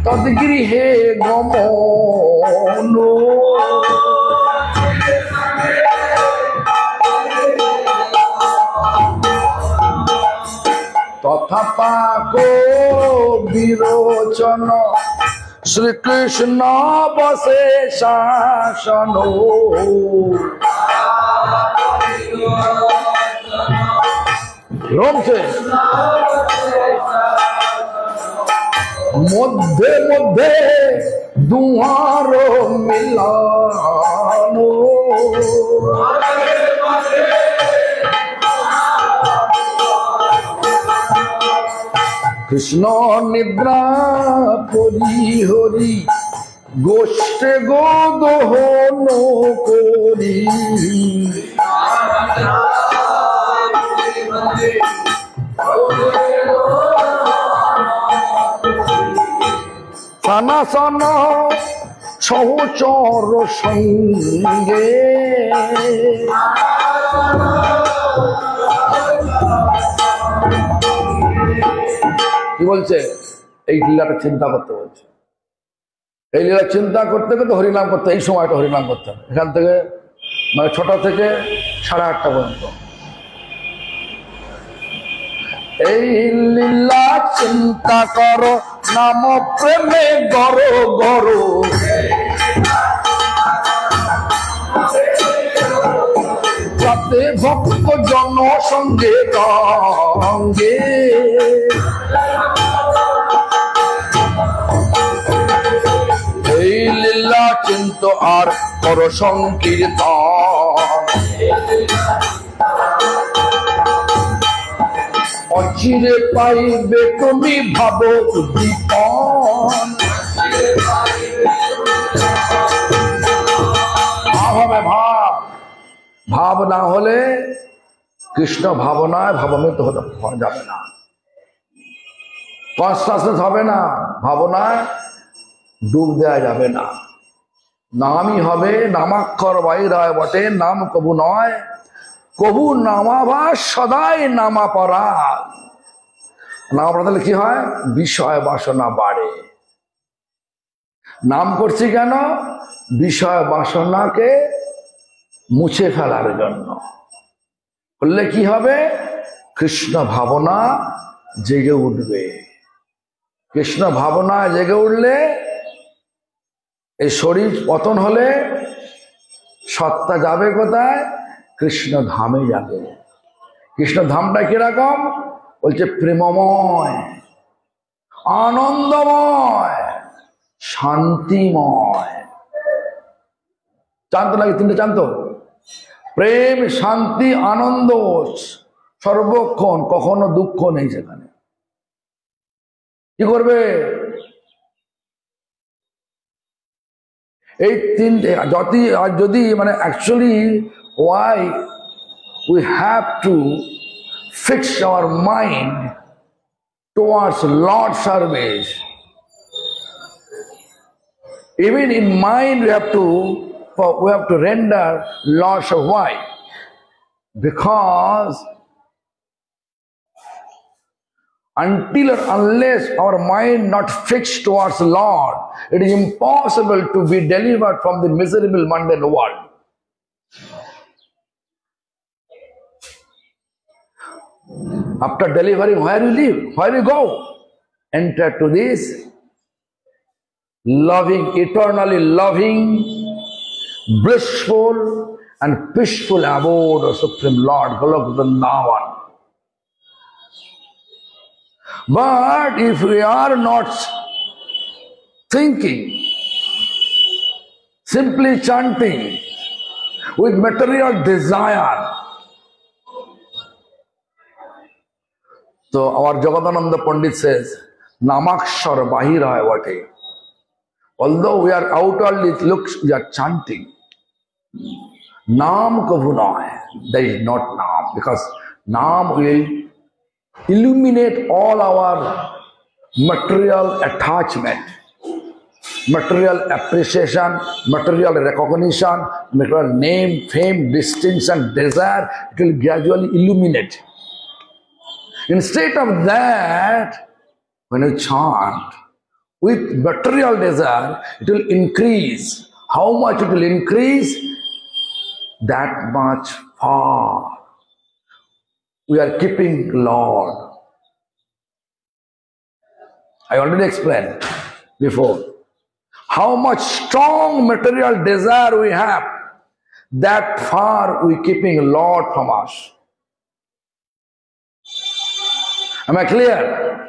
tadgrihe gamono Tathapako virochana Shri Krishna base shashano Romse Modhe modhe duharo milano Krishna nidra kori hori goshte godohono kori sana sana সহচর সঙ্গে কি বলছে? এই লীলাটা চিন্তা করতে বলছে। এই লীলা চিন্তা করতে করতে হরিনাম করতে, এই সময়টা হরিনাম করতে হবে। এখান থেকে মানে 6টা থেকে 8:30 পর্যন্ত এই লীলা চিন্তা করো, নাম প্রেমে গরো গরো যাতে ভক্ত জন সঙ্গে সঙ্গে এই লীলা চিন্ত আর কর সংকীর্তন অচিরে পাইবে তুমি ভাব উদ্দীপন ভাবে ভাব ভাব না হলে কৃষ্ণ ভাবনায় ভাবান্বিত হতে যাবে না, কনসাসনেস হবে না, ভাবনায় ডুব দেওয়া যাবে না। নামই হবে নামাক্ষর বাইরায় বটে, নাম কবু নয় কবু নামাভাস সদাই নামা পরা। নাম পড়ালে কি হয়? বিষয় বাসনা বাড়ে। নাম করছি কেন? বিষয় বাসনাকে মুছে ফেলার জন্য। করলে কি হবে? কৃষ্ণ ভাবনা জেগে উঠবে। কৃষ্ণ ভাবনা জেগে উঠলে এই শরীর পতন হলে সত্তা যাবে কোথায়? কৃষ্ণ ধামে যাবে। কৃষ্ণ ধামটা কিরকম? বলছে প্রেমময়, আনন্দময়, শান্তিময়। চান তো নাকি? 3টে চান তো? প্রেম, শান্তি, আনন্দ, সর্বক্ষণ, কখনো দুঃখ নেই সেখানে। কি করবে? এই 3টে যদি মানে actually why we have to fix our mind towards Lord service, even in mind we have to render Lord service. Why? Because until or unless our mind not fixed towards Lord, it is impossible to be delivered from the miserable mundane world. After delivering, where you live? Where you go? Enter to this loving, eternally loving, blissful and peaceful abode of Supreme Lord, Golok Vrindavan. But if we are not thinking, simply chanting with material desire, so our Jagadananda Pandit says, Namakshar Bahira Vate. Although we are outwardly looks, we are chanting. Naam kabhu na hai. There is not Naam, because Naam will illuminate all our material attachment, material appreciation, material recognition, material name, fame, distinction, desire. It will gradually illuminate. Instead of that, when you chant with material desire, it will increase. How much it will increase? That much far we are keeping Lord. I already explained before. How much strong material desire we have, that far we keeping Lord from us. Am I clear?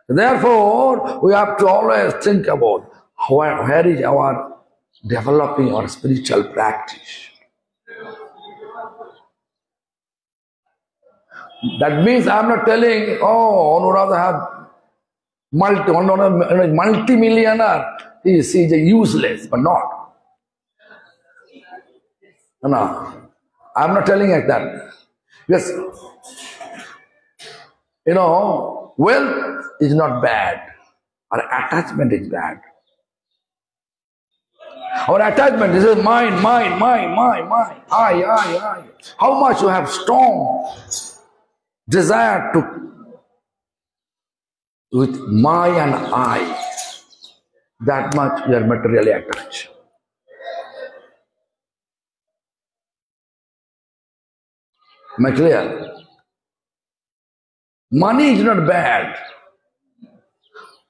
Therefore, we have to always think about where is our developing our spiritual practice. That means I am not telling, oh, Anuradha have multi-millionaire, he is useless, but not. No, I am not telling like that. Yes, you know, wealth is not bad. Our attachment is bad. Our attachment is mine. I. How much you have strong desire to with my and I, that much we are materially attached. Am I clear? Money is not bad,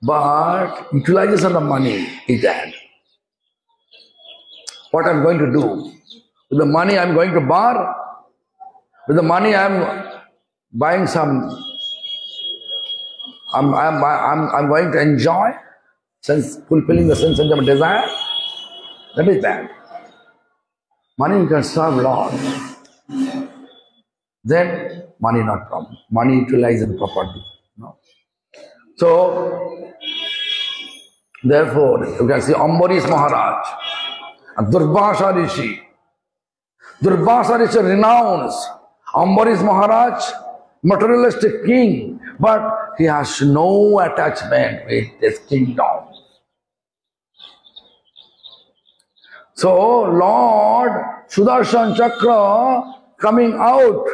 but utilization of money is bad. What I'm going to do? With the money I'm going to bar, with the money I'm buying some, I'm going to enjoy, fulfilling the sense of desire. That is bad. Money you can serve Lord. Then money not problem. Money utilized properly. No. So therefore you can see Ambarish Maharaj and Durvasa Rishi. Durvasa Rishi renounced Ambarish Maharaj, materialistic king, but he has no attachment with this kingdom. So Lord Sudarshan Chakra coming out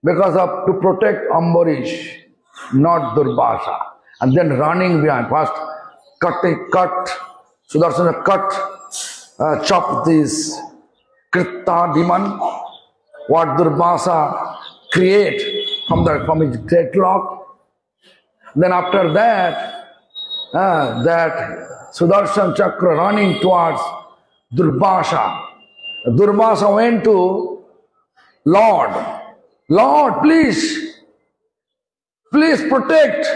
because of to protect Ambarish, not Durvasa, and then running behind. First Sudarshan chop this Kritta demon, what Durvasa create from his dreadlock. Then after that, that Sudarshan Chakra running towards Durvasa. Durvasa went to Lord. Lord, please protect.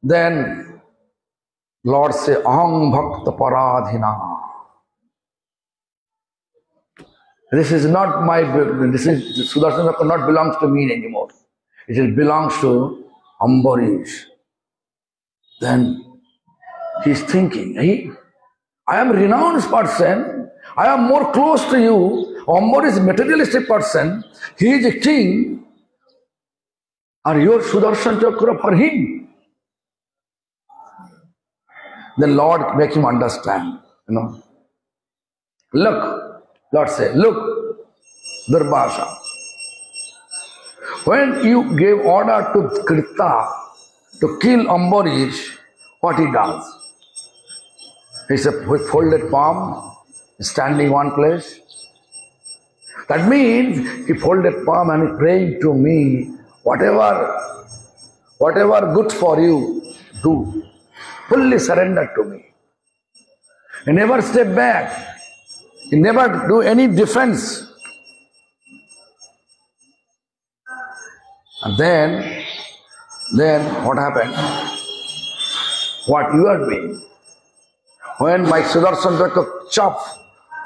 Then Lord say, Aham Bhakta Paradhina. This is not my, this Sudarshan Chakra not belongs to me anymore. It belongs to Ambarish. Then he is thinking, I am a renounced person. I am more close to you. Ambarish is a materialistic person. He is a king. are your Sudarshan Chakra for him. Then Lord make him understand, Look, Lord say, look, Durvasha. When you gave order to Krita to kill Ambarish, what he does? He said, with folded palm, standing one place. That means he folded palm and he praying to me, whatever good for you, do. Fully surrender to me. He never step back. He never do any defense. And then what happened? What you are doing? When my Sudarshan Chakra chop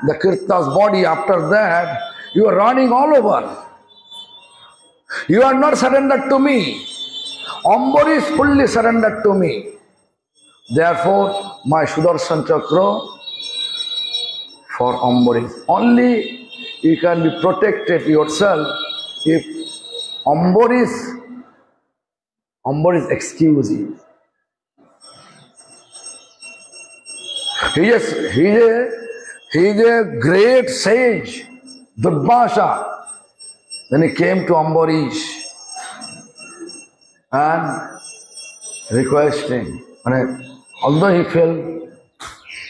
the Kirta's body, after that, you are running all over. You are not surrendered to me. Ambarish is fully surrendered to me. Therefore, my Sudarshan Chakra for Ambarish. Only you can be protected yourself if Ambarish excuses you. He is a great sage, Durvasha. Then he came to Ambarish and requesting. Although he felt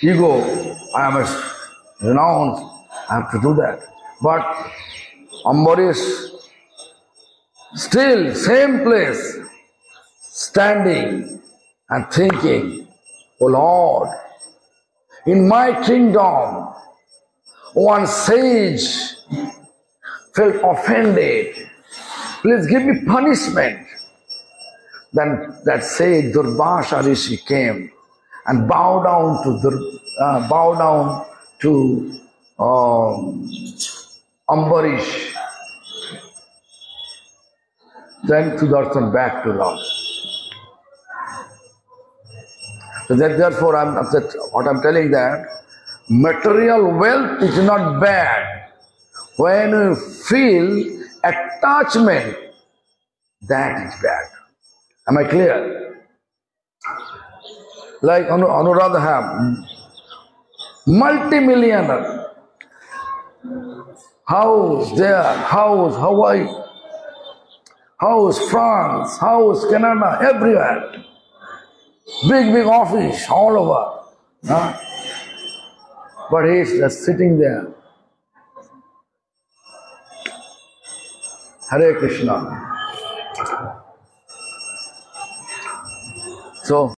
ego, I am renounced, I have to do that. But Ambarish still same place, standing and thinking, O Lord, in my kingdom, one sage felt offended. Please give me punishment. Then that sage Durvasha Rishi came and bowed down to Ambarish. Then Sudarshan back to Lord. So therefore, what I'm telling that material wealth is not bad. When you feel attachment, that is bad. Am I clear? Like Anuradha have multi-millionaire house there, house Hawaii, house France, house Canada, everywhere. Big office all over. Huh? But he is just sitting there. Hare Krishna. So